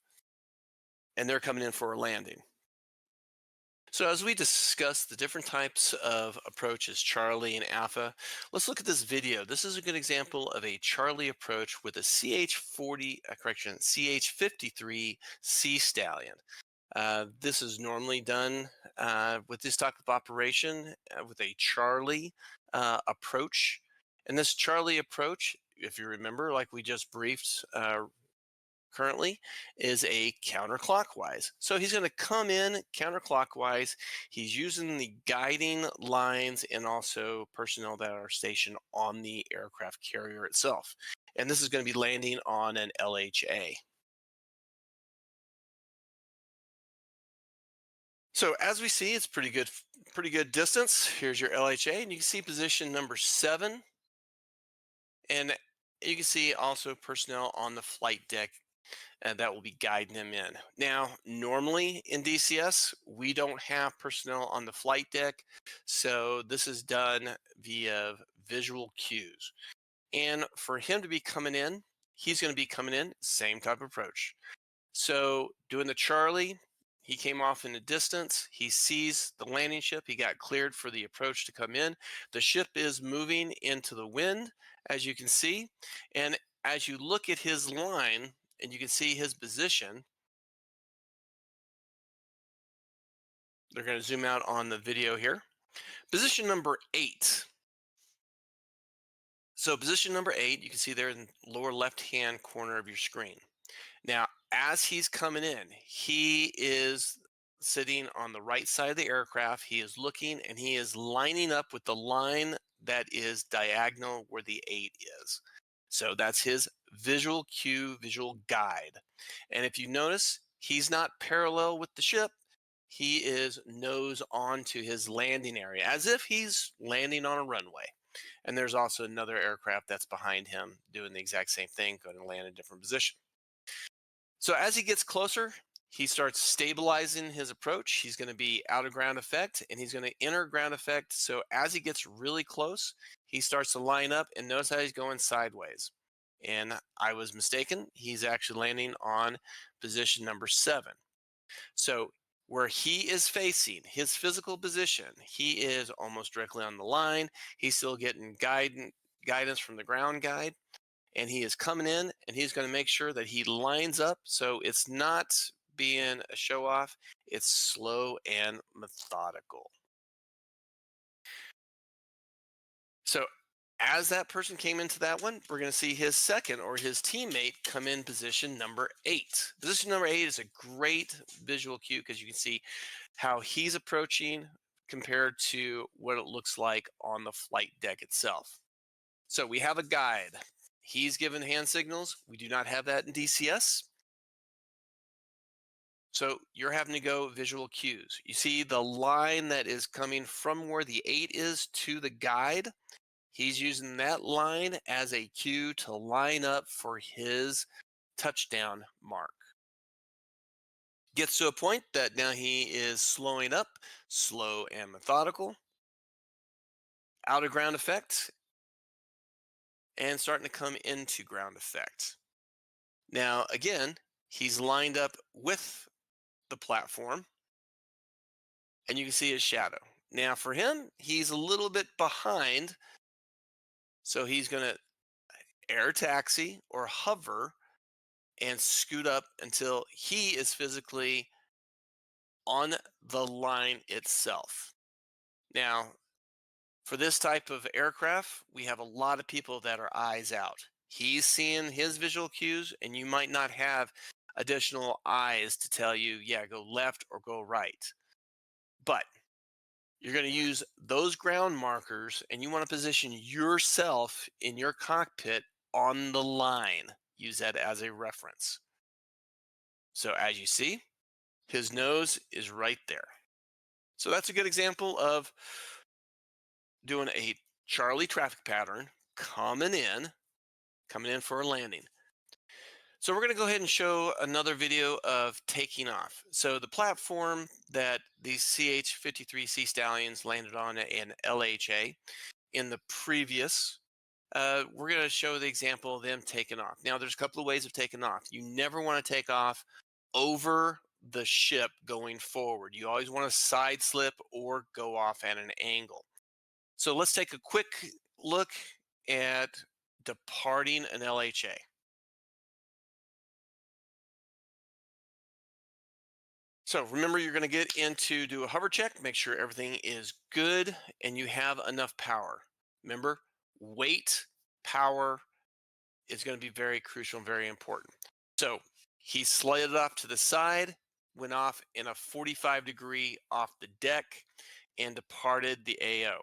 and they're coming in for a landing. So as we discuss the different types of approaches, Charlie and Alpha, let's look at this video. This is a good example of a Charlie approach with a CH53 Sea Stallion. This is normally done with this type of operation with a Charlie approach. And this Charlie approach, if you remember, like we just briefed currently, is a counterclockwise. So he's going to come in counterclockwise. He's using the guiding lines and also personnel that are stationed on the aircraft carrier itself. And this is going to be landing on an LHA. So as we see, it's pretty good distance. Here's your LHA, and you can see position number 7. And you can see also personnel on the flight deck that will be guiding them in. Now, normally in DCS, we don't have personnel on the flight deck, so this is done via visual cues. And for him to be coming in, he's going to be coming in, same type of approach. So doing the Charlie, he came off in the distance. He sees the landing ship. He got cleared for the approach to come in. The ship is moving into the wind, as you can see. And as you look at his line, and you can see his position, they're going to zoom out on the video here. Position number 8. So position number 8, you can see there in the lower left-hand corner of your screen. Now, as he's coming in, he is sitting on the right side of the aircraft. He is looking, and he is lining up with the line that is diagonal where the 8 is. So that's his visual cue, visual guide. And if you notice, he's not parallel with the ship. He is nose on to his landing area as if he's landing on a runway. And there's also another aircraft that's behind him doing the exact same thing, going to land in a different position. So as he gets closer, he starts stabilizing his approach. He's going to be out of ground effect and he's going to enter ground effect. So as he gets really close, he starts to line up, and notice how he's going sideways. And I was mistaken. He's actually landing on position number 7. So where he is facing, his physical position, he is almost directly on the line. He's still getting guidance from the ground guide, and he is coming in, and he's going to make sure that he lines up. So it's not being a show off, it's slow and methodical. So as that person came into that one, we're going to see his second or his teammate come in position number 8. Position number 8 is a great visual cue because you can see how he's approaching compared to what it looks like on the flight deck itself. So we have a guide. He's given hand signals. We do not have that in DCS. So you're having to go visual cues. You see the line that is coming from where the 8 is to the guide. He's using that line as a cue to line up for his touchdown mark. Gets to a point that now he is slowing up, slow and methodical, out of ground effect, and starting to come into ground effect. Now, again, he's lined up with the platform, and you can see his shadow. Now, for him, he's a little bit behind, so he's going to air taxi or hover and scoot up until he is physically on the line itself. Now, for this type of aircraft, we have a lot of people that are eyes out. He's seeing his visual cues, and you might not have additional eyes to tell you, yeah, go left or go right. But you're going to use those ground markers, and you want to position yourself in your cockpit on the line. Use that as a reference. So as you see, his nose is right there. So that's a good example of doing a Charlie traffic pattern, coming in for a landing. So we're going to go ahead and show another video of taking off. So the platform that these CH-53 Sea Stallions landed on in LHA in the previous, we're going to show the example of them taking off. Now, there's a couple of ways of taking off. You never want to take off over the ship going forward. You always want to side slip or go off at an angle. So let's take a quick look at departing an LHA. So remember, you're going to get into do a hover check, make sure everything is good and you have enough power. Remember, weight, power is going to be very crucial and very important. So he slid off to the side, went off in a 45-degree off the deck, and departed the AO.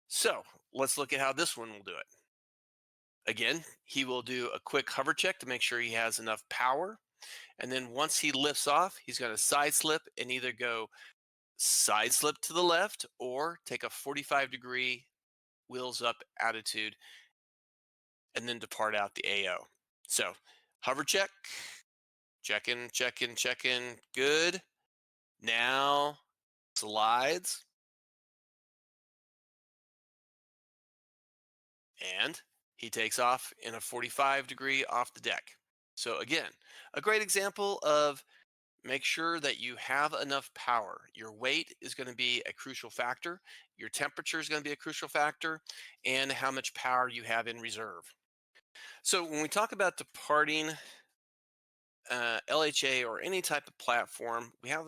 So let's look at how this one will do it. Again, he will do a quick hover check to make sure he has enough power. And then once he lifts off, he's going to side slip and either go side slip to the left or take a 45-degree wheels up attitude and then depart out the AO. So hover check, check in, check in, check in. Good. Now slides. And he takes off in a 45-degree off the deck. So again, a great example of make sure that you have enough power. Your weight is going to be a crucial factor. Your temperature is going to be a crucial factor, and how much power you have in reserve. So when we talk about departing LHA or any type of platform, we have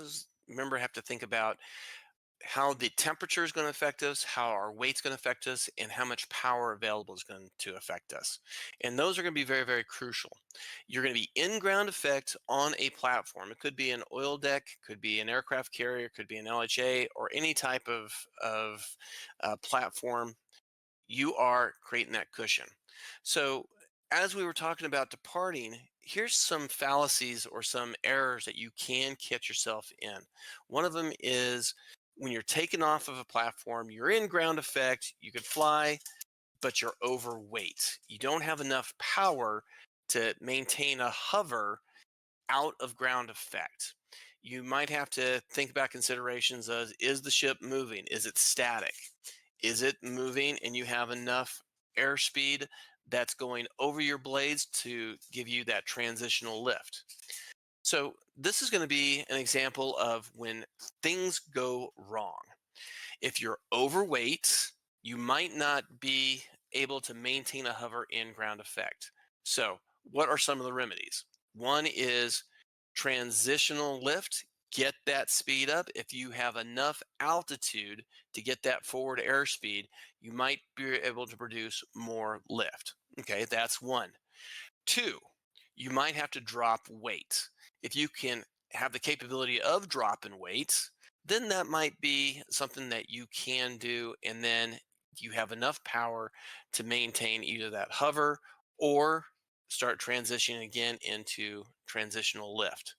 to think about how the temperature is going to affect us, how our weight's going to affect us, and how much power available is going to affect us. And those are going to be very, very crucial. You're going to be in ground effect on a platform. It could be an oil deck, could be an aircraft carrier, could be an LHA, or any type of platform. You are creating that cushion. So as we were talking about departing, here's some fallacies or some errors that you can catch yourself in. One of them is when you're taken off of a platform, you're in ground effect, you could fly, but you're overweight. You don't have enough power to maintain a hover out of ground effect. You might have to think about considerations of, is the ship moving? Is it static? Is it moving and you have enough airspeed that's going over your blades to give you that transitional lift? So this is going to be an example of when things go wrong. If you're overweight, you might not be able to maintain a hover in ground effect. So what are some of the remedies? One is transitional lift. Get that speed up. If you have enough altitude to get that forward airspeed, you might be able to produce more lift. Okay, that's one. Two, you might have to drop weight. If you can have the capability of dropping weight, then that might be something that you can do. And then you have enough power to maintain either that hover or start transitioning again into transitional lift.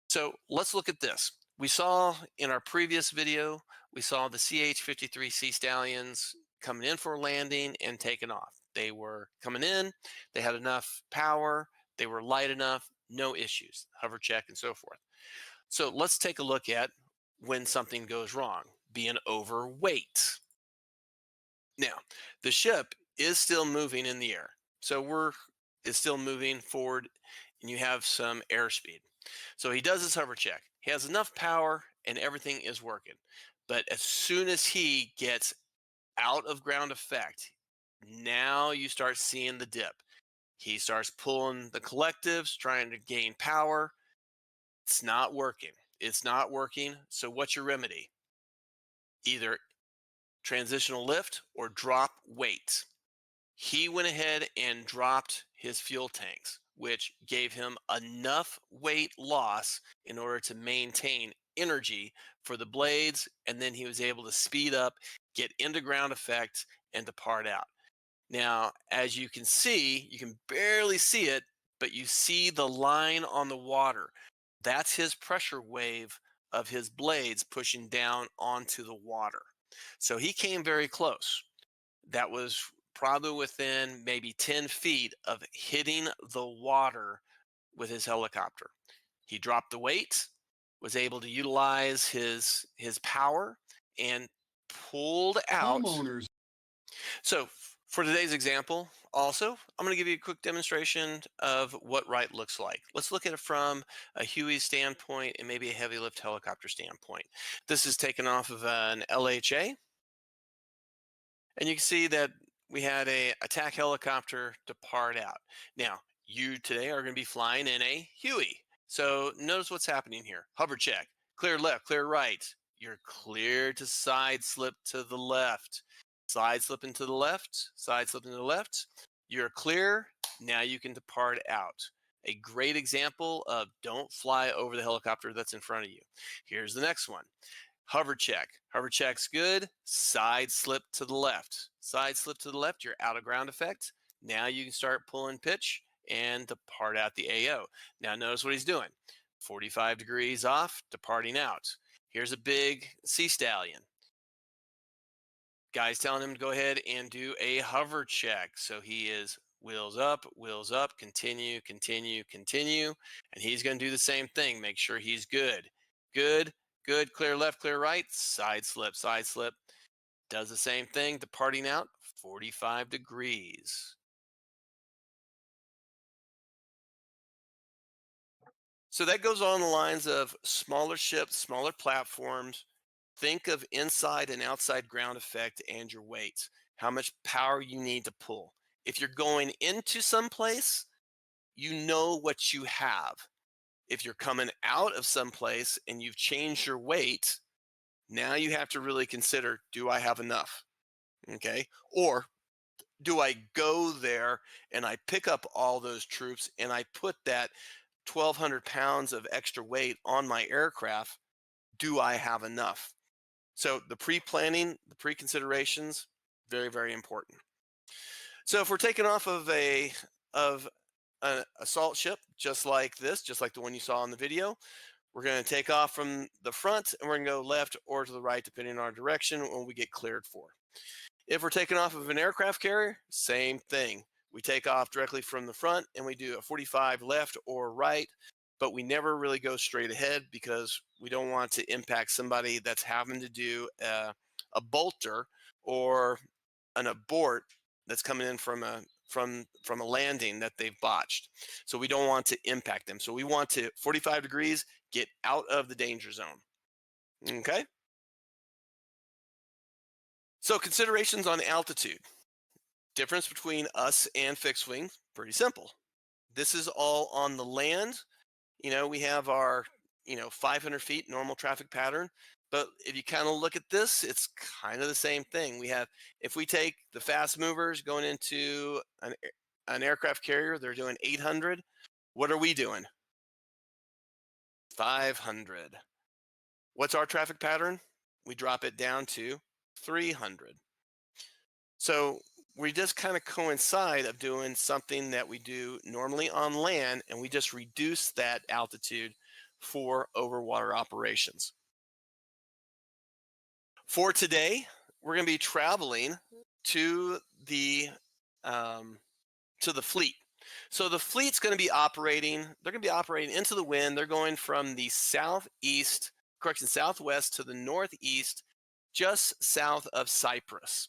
So let's look at this. We saw in our previous video, we saw the CH-53 Sea Stallions coming in for a landing and taking off. They were coming in, they had enough power, they were light enough, no issues, hover check and so forth. So let's take a look at when something goes wrong, being overweight. Now, the ship is still moving in the air. So it's still moving forward and you have some airspeed. So he does his hover check. He has enough power and everything is working. But as soon as he gets out of ground effect, now you start seeing the dip. He starts pulling the collectives, trying to gain power. It's not working. It's not working. So what's your remedy? Either transitional lift or drop weight. He went ahead and dropped his fuel tanks, which gave him enough weight loss in order to maintain energy for the blades. And then he was able to speed up, get into ground effect, and depart out. Now, as you can see, you can barely see it, but you see the line on the water. That's his pressure wave of his blades pushing down onto the water. So he came very close. That was probably within maybe 10 feet of hitting the water with his helicopter. He dropped the weight, was able to utilize his power, and pulled out. Homeowners. So for today's example, also, I'm going to give you a quick demonstration of what right looks like. Let's look at it from a Huey standpoint and maybe a heavy lift helicopter standpoint. This is taken off of an LHA. And you can see that we had a attack helicopter depart out. Now, you today are going to be flying in a Huey. So notice what's happening here. Hover check, clear left, clear right. You're clear to side slip to the left. Side slip into the left, side slip into the left. You're clear. Now you can depart out. A great example of don't fly over the helicopter that's in front of you. Here's the next one. Hover check. Hover check's good. Side slip to the left. Side slip to the left. You're out of ground effect. Now you can start pulling pitch and depart out the AO. Now notice what he's doing. 45 degrees off, departing out. Here's a big Sea Stallion. Guy's telling him to go ahead and do a hover check. So he is wheels up, continue, continue, continue. And he's going to do the same thing. Make sure he's good. Good, good, clear left, clear right, side slip, side slip. Does the same thing, departing out 45 degrees. So that goes on the lines of smaller ships, smaller platforms. Think of inside and outside ground effect and your weight, how much power you need to pull. If you're going into some place, you know what you have. If you're coming out of some place and you've changed your weight, now you have to really consider, do I have enough? Okay. Or do I go there and I pick up all those troops and I put that 1,200 pounds of extra weight on my aircraft? Do I have enough? So the pre-planning, the pre-considerations, very, very important. So if we're taking off of an assault ship just like this, just like the one you saw in the video. We're going to take off from the front and we're going to go left or to the right, depending on our direction when we get cleared for. If we're taking off of an aircraft carrier, same thing. We take off directly from the front and we do a 45 left or right, but we never really go straight ahead because we don't want to impact somebody that's having to do a bolter or an abort that's coming in from a landing that they've botched. So we don't want to impact them. So we want to 45 degrees, get out of the danger zone. Okay. So considerations on altitude. Difference between us and fixed wing, pretty simple. This is all on the land. We have our, 500 feet normal traffic pattern. But if you kind of look at this, it's kind of the same thing. If we take the fast movers going into an aircraft carrier, they're doing 800. What are we doing? 500. What's our traffic pattern? We drop it down to 300. So we just kind of coincide of doing something that we do normally on land, and we just reduce that altitude for overwater operations. For today, we're going to be traveling to the fleet. So the fleet's going to be operating. They're going to be operating into the wind. They're going from the southwest to the northeast, just south of Cyprus.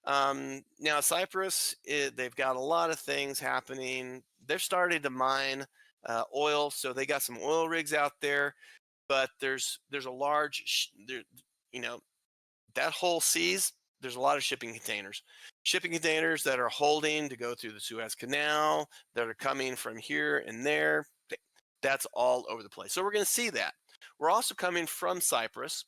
Now Cyprus, they've got a lot of things happening. They're starting to mine oil, so they got some oil rigs out there. But there's a large, that whole seas. There's a lot of shipping containers that are holding to go through the Suez Canal, that are coming from here and there. That's all over the place. So we're going to see that. We're also coming from Cyprus.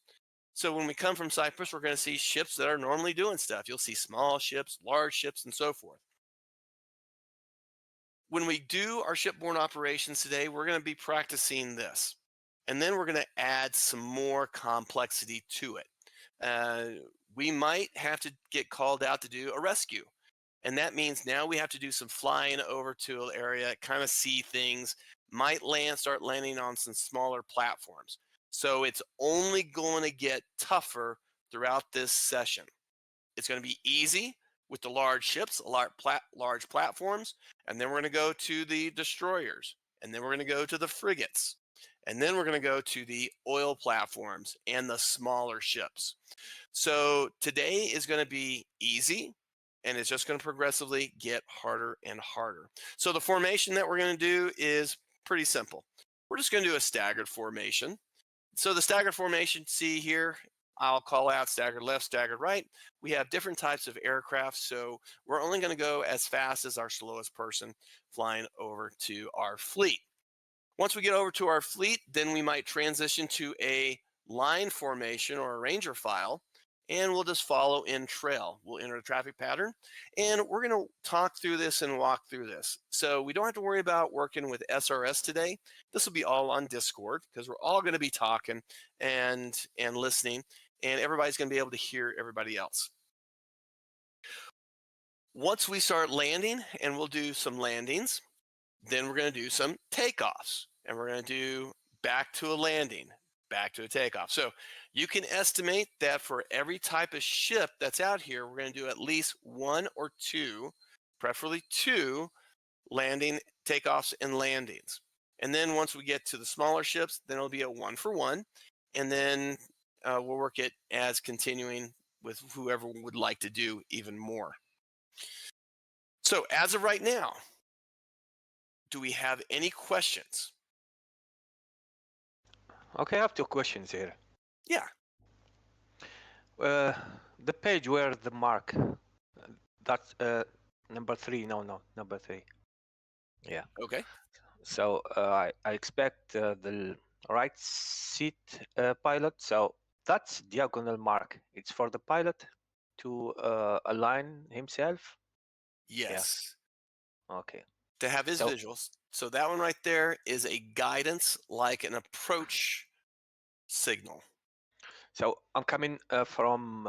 So when we come from Cyprus, we're going to see ships that are normally doing stuff. You'll see small ships, large ships, and so forth. When we do our shipborne operations today, we're going to be practicing this. And then we're going to add some more complexity to it. We might have to get called out to do a rescue. And that means now we have to do some flying over to an area, kind of see things, might start landing on some smaller platforms. So it's only going to get tougher throughout this session. It's going to be easy with the large ships, large platforms, and then we're going to go to the destroyers, and then we're going to go to the frigates, and then we're going to go to the oil platforms and the smaller ships. So today is going to be easy, and it's just going to progressively get harder and harder. So the formation that we're going to do is pretty simple. We're just going to do a staggered formation. So the staggered formation, see here, I'll call out staggered left, staggered right. We have different types of aircraft, so we're only going to go as fast as our slowest person flying over to our fleet. Once we get over to our fleet, then we might transition to a line formation or a ranger file, and we'll just follow in trail. We'll enter the traffic pattern, and we're going to talk through this and walk through this. So we don't have to worry about working with SRS today. This will be all on Discord because we're all going to be talking and listening, and everybody's going to be able to hear everybody else. Once we start landing, and we'll do some landings, then we're going to do some takeoffs, and we're going to do back to a landing, back to a takeoff. So you can estimate that for every type of ship that's out here, we're going to do at least one or two, preferably two, takeoffs and landings. And then once we get to the smaller ships, then it'll be a 1-for-1. And then we'll work it as continuing with whoever would like to do even more. So as of right now, do we have any questions? Okay, I have two questions here. Yeah. The page where the mark, that's number 3. No, number 3. Yeah. Okay. So I expect the right seat pilot. So that's diagonal mark. It's for the pilot to align himself. Yes. Yeah. Okay. To have his visuals. So that one right there is a guidance, like an approach signal. So I'm coming from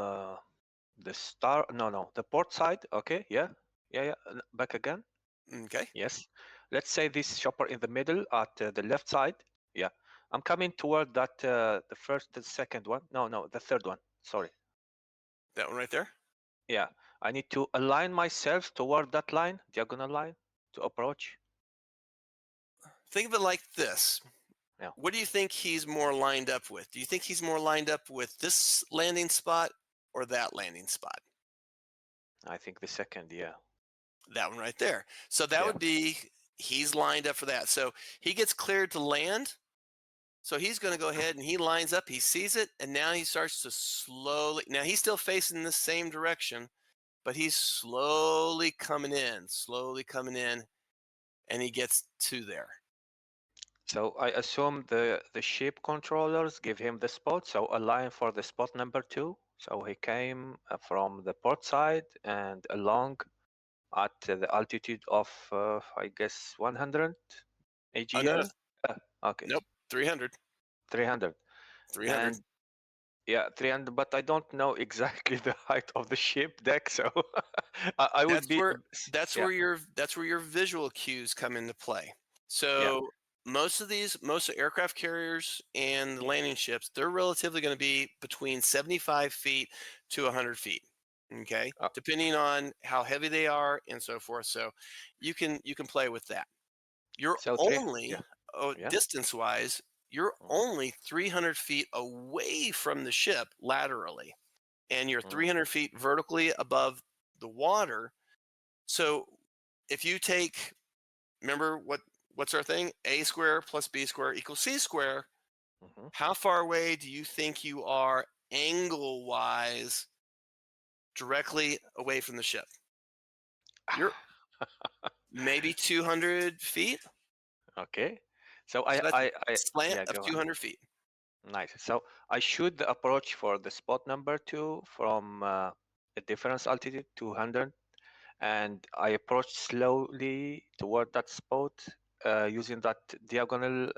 the port side. Okay. Yeah. Back again. Okay. Yes. let's say this chopper in the middle at the left side. Yeah, I'm coming toward that the second one. No, the third one. Sorry. That one right there? Yeah, I need to align myself toward that line, diagonal line, to approach. Think of it like this. Yeah. What do you think he's more lined up with? Do you think he's more lined up with this landing spot or that landing spot? I think the second, yeah. That one right there. So that Yeah. would be, he's lined up for that. So he gets cleared to land. So he's going to go ahead and he lines up, he sees it, and now he starts to slowly, now he's still facing the same direction, but he's slowly coming in, and he gets to there. So I assume the ship controllers give him the spot, so align for the spot number 2. So he came from the port side and along at the altitude of, I guess, 100 AGL? Okay. Nope, 300. 300. 300. And yeah, 300, but I don't know exactly the height of the ship deck, so I would be. That's where your visual cues come into play. So Yeah. most of aircraft carriers and landing ships, they're relatively going to be between 75 feet to 100 feet. Okay, depending on how heavy they are and so forth. So you can play with that. You're only distance-wise, you're only 300 feet away from the ship laterally, and you're 300 feet vertically above the water. So if you take, remember what's our thing? A square plus B square equals C square. How far away do you think you are angle-wise directly away from the ship? You're maybe 200 feet. Okay. So that's I slant of 200 feet. Nice. So I should approach for the spot number 2 from a difference altitude 200, and I approach slowly toward that spot using that diagonal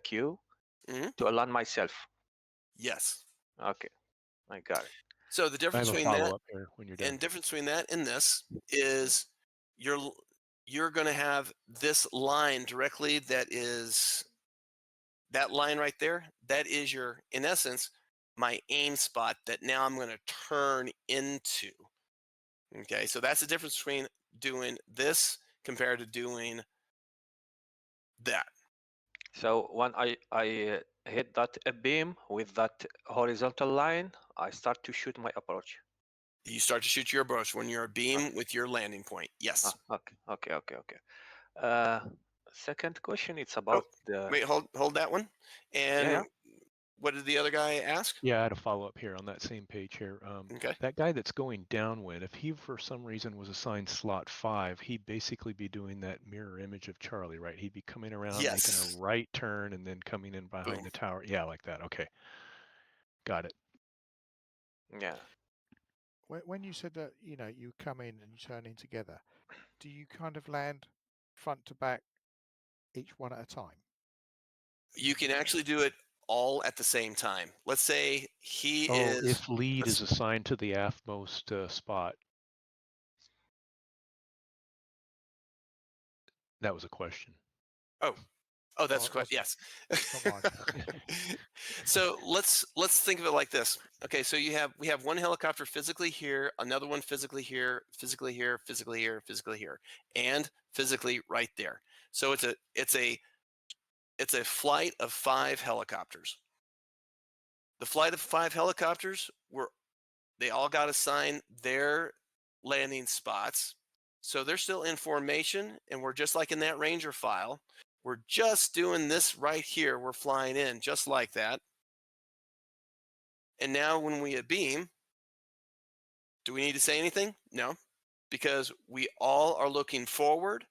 cue to align myself. Yes. Okay, I got it. So the difference between that here when you're done. and difference between that and this is you're going to have this line directly, that line right there, that is in essence, my aim spot that now I'm going to turn into. Okay, so that's the difference between doing this compared to doing that. So when I hit that beam with that horizontal line, I start to shoot my approach. You start to shoot your approach when you're a beam with your landing point. Yes. Okay. Second question, it's about the. Wait, hold that one. And what did the other guy ask? Yeah, I had a follow-up here on that same page here. Okay. That guy that's going downwind, if he for some reason was assigned slot 5, he'd basically be doing that mirror image of Charlie, right? He'd be coming around, making a right turn, and then coming in behind the tower. Yeah, like that. Okay. Got it. Yeah. When you said that, you come in and you turn in together, do you kind of land front to back, each one at a time? You can actually do it all at the same time. Let's say if lead is assigned to the aftmost spot. That was a question. Oh, that's a question. Yes. So let's think of it like this. Okay, so we have one helicopter physically here, another one physically here, physically here, physically here, physically here, and physically right there. So it's a flight of 5 helicopters. The flight of 5 helicopters they all got assigned their landing spots. So they're still in formation, and we're just like in that Ranger file. We're just doing this right here. We're flying in just like that. And now when we beam, do we need to say anything? No, because we all are looking forward.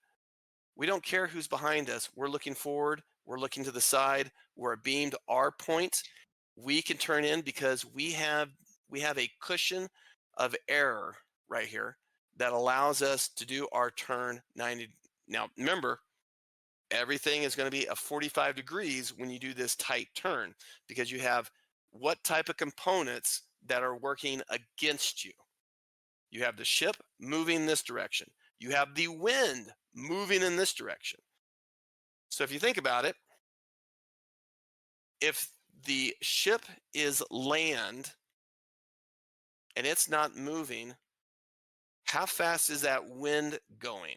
We don't care who's behind us. We're looking forward. We're looking to the side. We're beamed our point. We can turn in because we have a cushion of error right here that allows us to do our turn 90. Now, remember, everything is going to be a 45 degrees when you do this tight turn because you have what type of components that are working against you. You have the ship moving this direction. You have the wind moving in this direction. So if you think about it, if the ship is land and it's not moving, how fast is that wind going?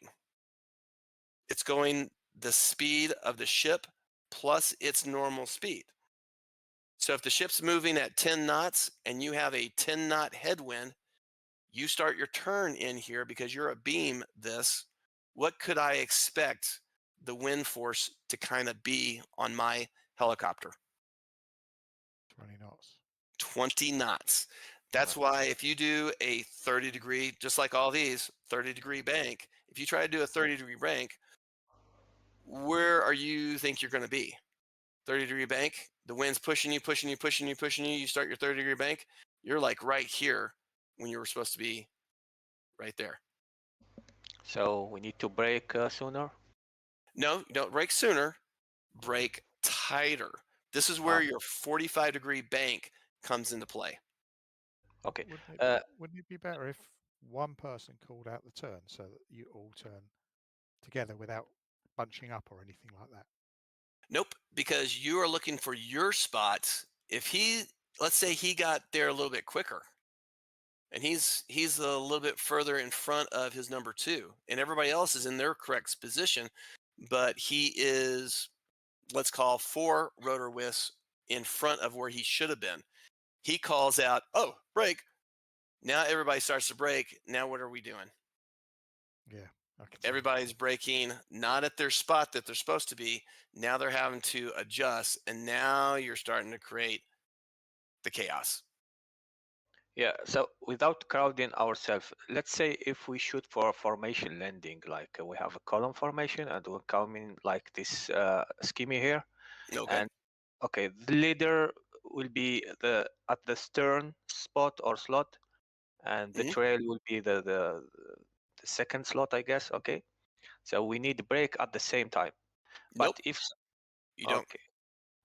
It's going the speed of the ship plus its normal speed. So if the ship's moving at 10 knots and you have a 10 knot headwind, you start your turn in here because you're a beam this. What could I expect the wind force to kind of be on my helicopter? 20 knots. 20 knots. That's why if you do a 30-degree, just like all these, 30-degree bank, if you try to do a 30-degree bank, where are you think you're going to be? 30-degree bank, the wind's pushing you, pushing you, pushing you, pushing you. You start your 30-degree bank, you're like right here when you were supposed to be right there. So we need to brake sooner? No, you don't brake sooner, brake tighter. This is where your 45-degree bank comes into play. Okay. Wouldn't it be better if one person called out the turn so that you all turn together without bunching up or anything like that? Nope, because you are looking for your spots. If he, let's say he got there a little bit quicker, and he's a little bit further in front of his number 2, and everybody else is in their correct position, but he is, let's call 4 rotor whisks in front of where he should have been. He calls out, "Oh, brake." Now everybody starts to brake. Now what are we doing? Yeah. Everybody's braking not at their spot that they're supposed to be. Now they're having to adjust, and now you're starting to create the chaos. Yeah, so without crowding ourselves, let's say if we shoot for a formation landing, like we have a column formation and we're coming like this scheme here. Okay. And okay, the leader will be at the stern spot or slot, and the trail will be the second slot, I guess. Okay, so we need the brake at the same time. But Nope. if you don't.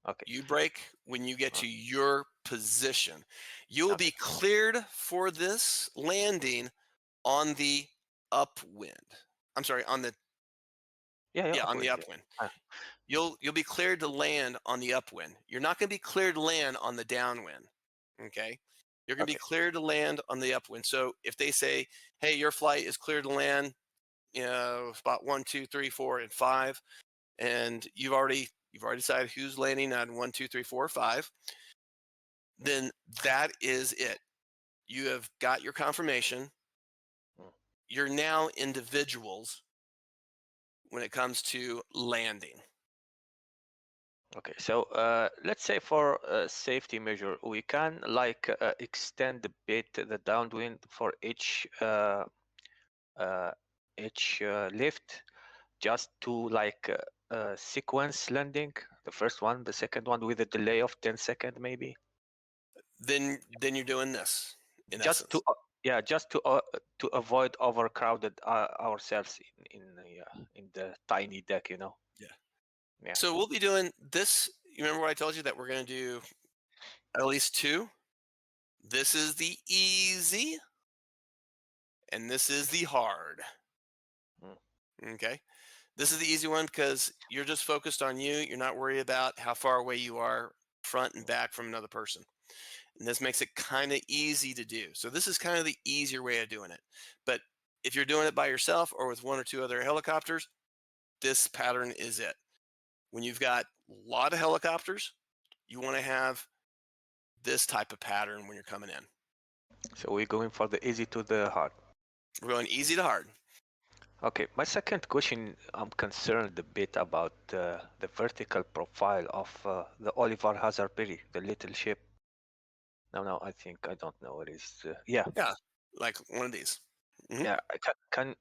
Okay. You brake when you get to your position. You'll Okay. be cleared for this landing on the upwind. I'm sorry, on the on the upwind. You'll be cleared to land on the upwind. You're not going to be cleared to land on the downwind. Okay? You're going to be cleared to land on the upwind. So if they say, "Hey, your flight is cleared to land, spot 1, 2, 3, 4, and 5," and you've already decided who's landing on 1, 2, 3, 4, 5, then that is it. You have got your confirmation. You're now individuals when it comes to landing. Okay, so let's say for a safety measure, we can like extend a bit the downwind for each lift, just to like sequence landing. The first one, the second one with a delay of 10 seconds, maybe. Then you're doing this in just essence. Just to avoid overcrowded ourselves in the tiny deck, you know. Yeah. So we'll be doing this. You remember what I told you that we're going to do at least 2? This is the easy, and this is the hard. Okay. This is the easy one because you're just focused on you. You're not worried about how far away you are front and back from another person. And this makes it kind of easy to do. So this is kind of the easier way of doing it. But if you're doing it by yourself or with 1 or 2 other helicopters, this pattern is it. When you've got a lot of helicopters, you want to have this type of pattern when you're coming in. So we're going for the easy to the hard. We're going easy to hard. Okay, my second question, I'm concerned a bit about the vertical profile of the Oliver Hazard-Perry, the little ship. No, I don't know. It is, yeah. Yeah, like one of these. Mm-hmm. Yeah, can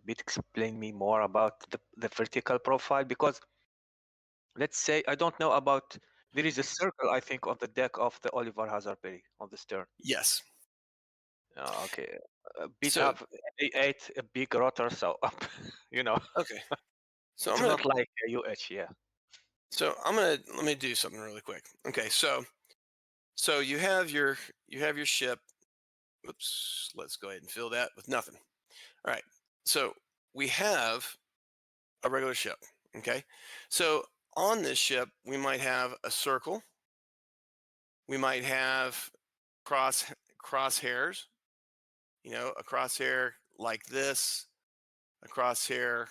Bit explain me more about the vertical profile? Because let's say, I don't know about, there is a circle, I think, on the deck of the Oliver Hazard-Perry on the stern. Yes. Okay. Bit have a big rotor, so up, you know. Okay. So it's not like a UH, yeah. So let me do something really quick. Okay, so you have your ship. Oops, let's go ahead and fill that with nothing. All right. So we have A regular ship. Okay. So on this ship, we might have a circle. We might have crosshairs, a crosshair like this, a crosshair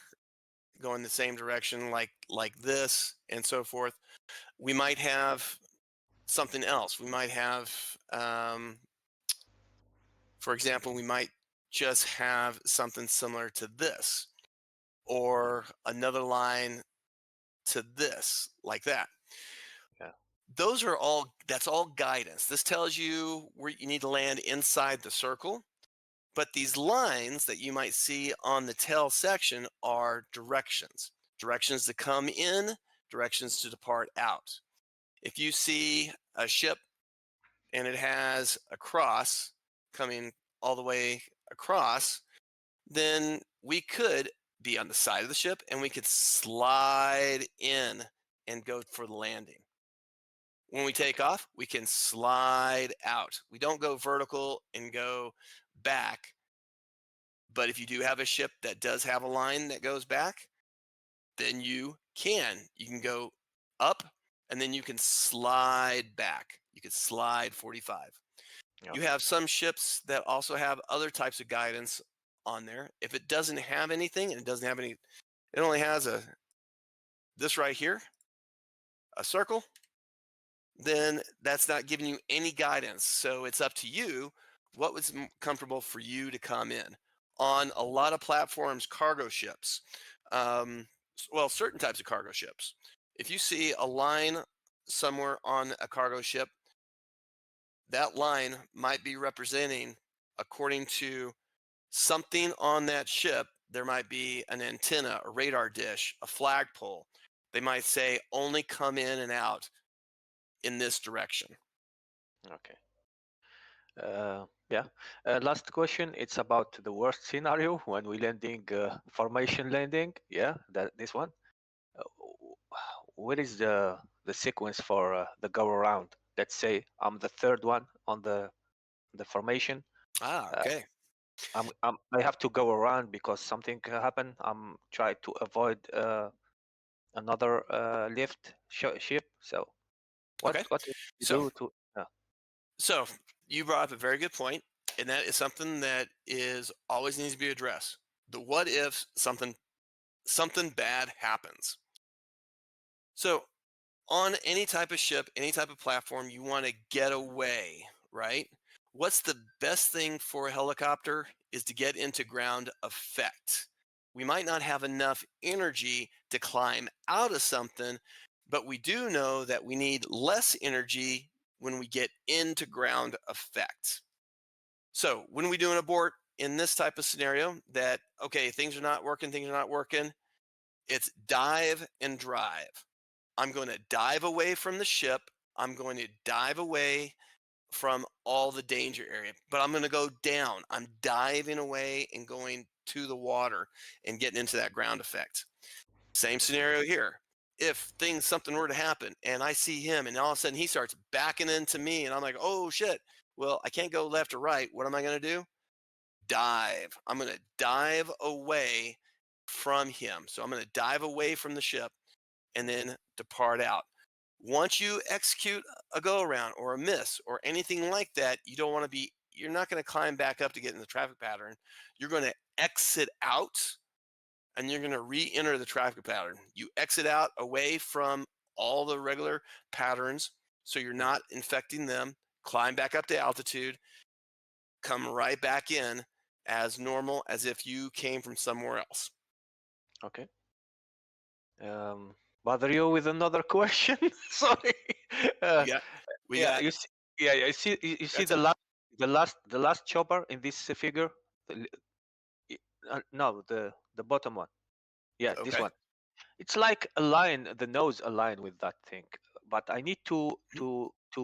going the same direction like this, and so forth. We might have something else. We might have, for example, we might just have something similar to this, or another line to this, like that. Yeah. That's all guidance. This tells you where you need to land inside the circle. But these lines that you might see on the tail section are directions. Directions to come in, directions to depart out. If you see a ship and it has a cross coming all the way across, then we could be on the side of the ship and we could slide in and go for the landing. When we take off, we can slide out. We don't go vertical and go back. But if you do have a ship that does have a line that goes back, then you can go up and then you can slide back. You can slide 45. Yeah. You have some ships that also have other types of guidance on there. If it doesn't have anything and it only has this right here, a circle, then that's not giving you any guidance. So it's up to you what was comfortable for you to come in. On a lot of platforms, cargo ships, certain types of cargo ships, if you see a line somewhere on a cargo ship, that line might be representing, according to something on that ship, there might be an antenna, a radar dish, a flagpole. They might say only come in and out in this direction. Okay. Yeah. Last question. It's about the worst scenario when we landing formation landing. Yeah, this one. What is the sequence for the go around? Let's say I'm the third one on the formation. Okay. I have to go around because something happened. I'm trying to avoid another lift ship. So what Okay. what do you So do to? So you brought up a very good point, and that is something that is always needs to be addressed. The what if something bad happens. So on any type of ship, any type of platform, you want to get away, right? What's the best thing for a helicopter is to get into ground effect. We might not have enough energy to climb out of something, but we do know that we need less energy when we get into ground effect. So when we do an abort in this type of scenario that, okay, things are not working, it's dive and drive. I'm going to dive away from the ship. I'm going to dive away from all the danger area, but I'm going to go down. I'm diving away and going to the water and getting into that ground effect. Same scenario here. If something were to happen and I see him and all of a sudden he starts backing into me and I'm like, oh shit, well, I can't go left or right. What am I going to do? Dive. I'm going to dive away from him. So I'm going to dive away from the ship and then depart out. Once you execute a go around or a miss or anything like that, you're not going to climb back up to get in the traffic pattern. You're going to exit out and you're going to re-enter the traffic pattern. You exit out away from all the regular patterns so you're not infecting them, climb back up to altitude, come right back in as normal as if you came from somewhere else. Okay. Bother you with another question? Sorry. You see the last chopper in this figure. No, the bottom one. Yeah, Okay. this one. It's like the nose aligned with that thing, but I need to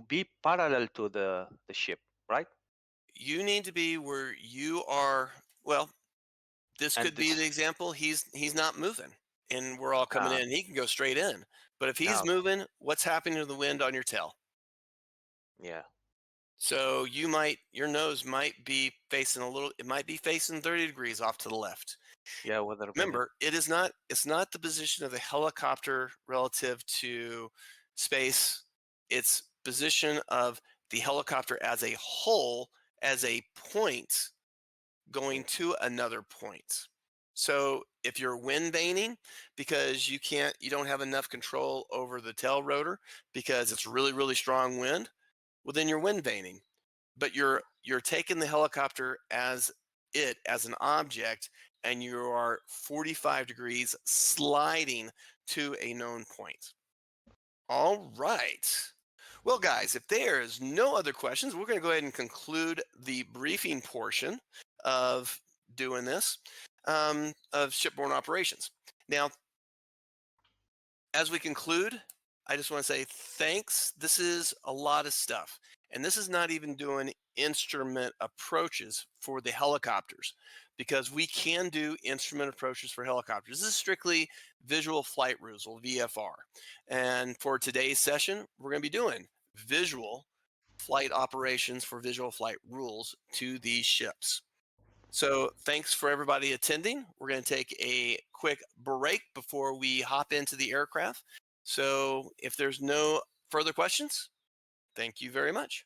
be parallel to the ship, right? You need to be where you are. Well, this could be the example. He's not moving, and we're all coming in. He can go straight in. But if he's moving, what's happening to the wind on your tail? Yeah. So your nose might be facing it might be facing 30 degrees off to the left. Yeah, weather opinion. Remember, it's not the position of the helicopter relative to space. It's position of the helicopter as a whole, as a point going to another point. So if you're wind vaning because you don't have enough control over the tail rotor because it's really, really strong wind, well, then you're wind vaning. But you're taking the helicopter as an object, and you are 45 degrees sliding to a known point. All right. Well, guys, if there's no other questions, we're going to go ahead and conclude the briefing portion of doing this, of shipborne operations. Now, as we conclude, I just want to say thanks. This is a lot of stuff. And this is not even doing instrument approaches for the helicopters, because we can do instrument approaches for helicopters. This is strictly visual flight rules, or VFR. And for today's session, we're going to be doing visual flight operations for visual flight rules to these ships. So thanks for everybody attending. We're going to take a quick break before we hop into the aircraft. So if there's no further questions, thank you very much.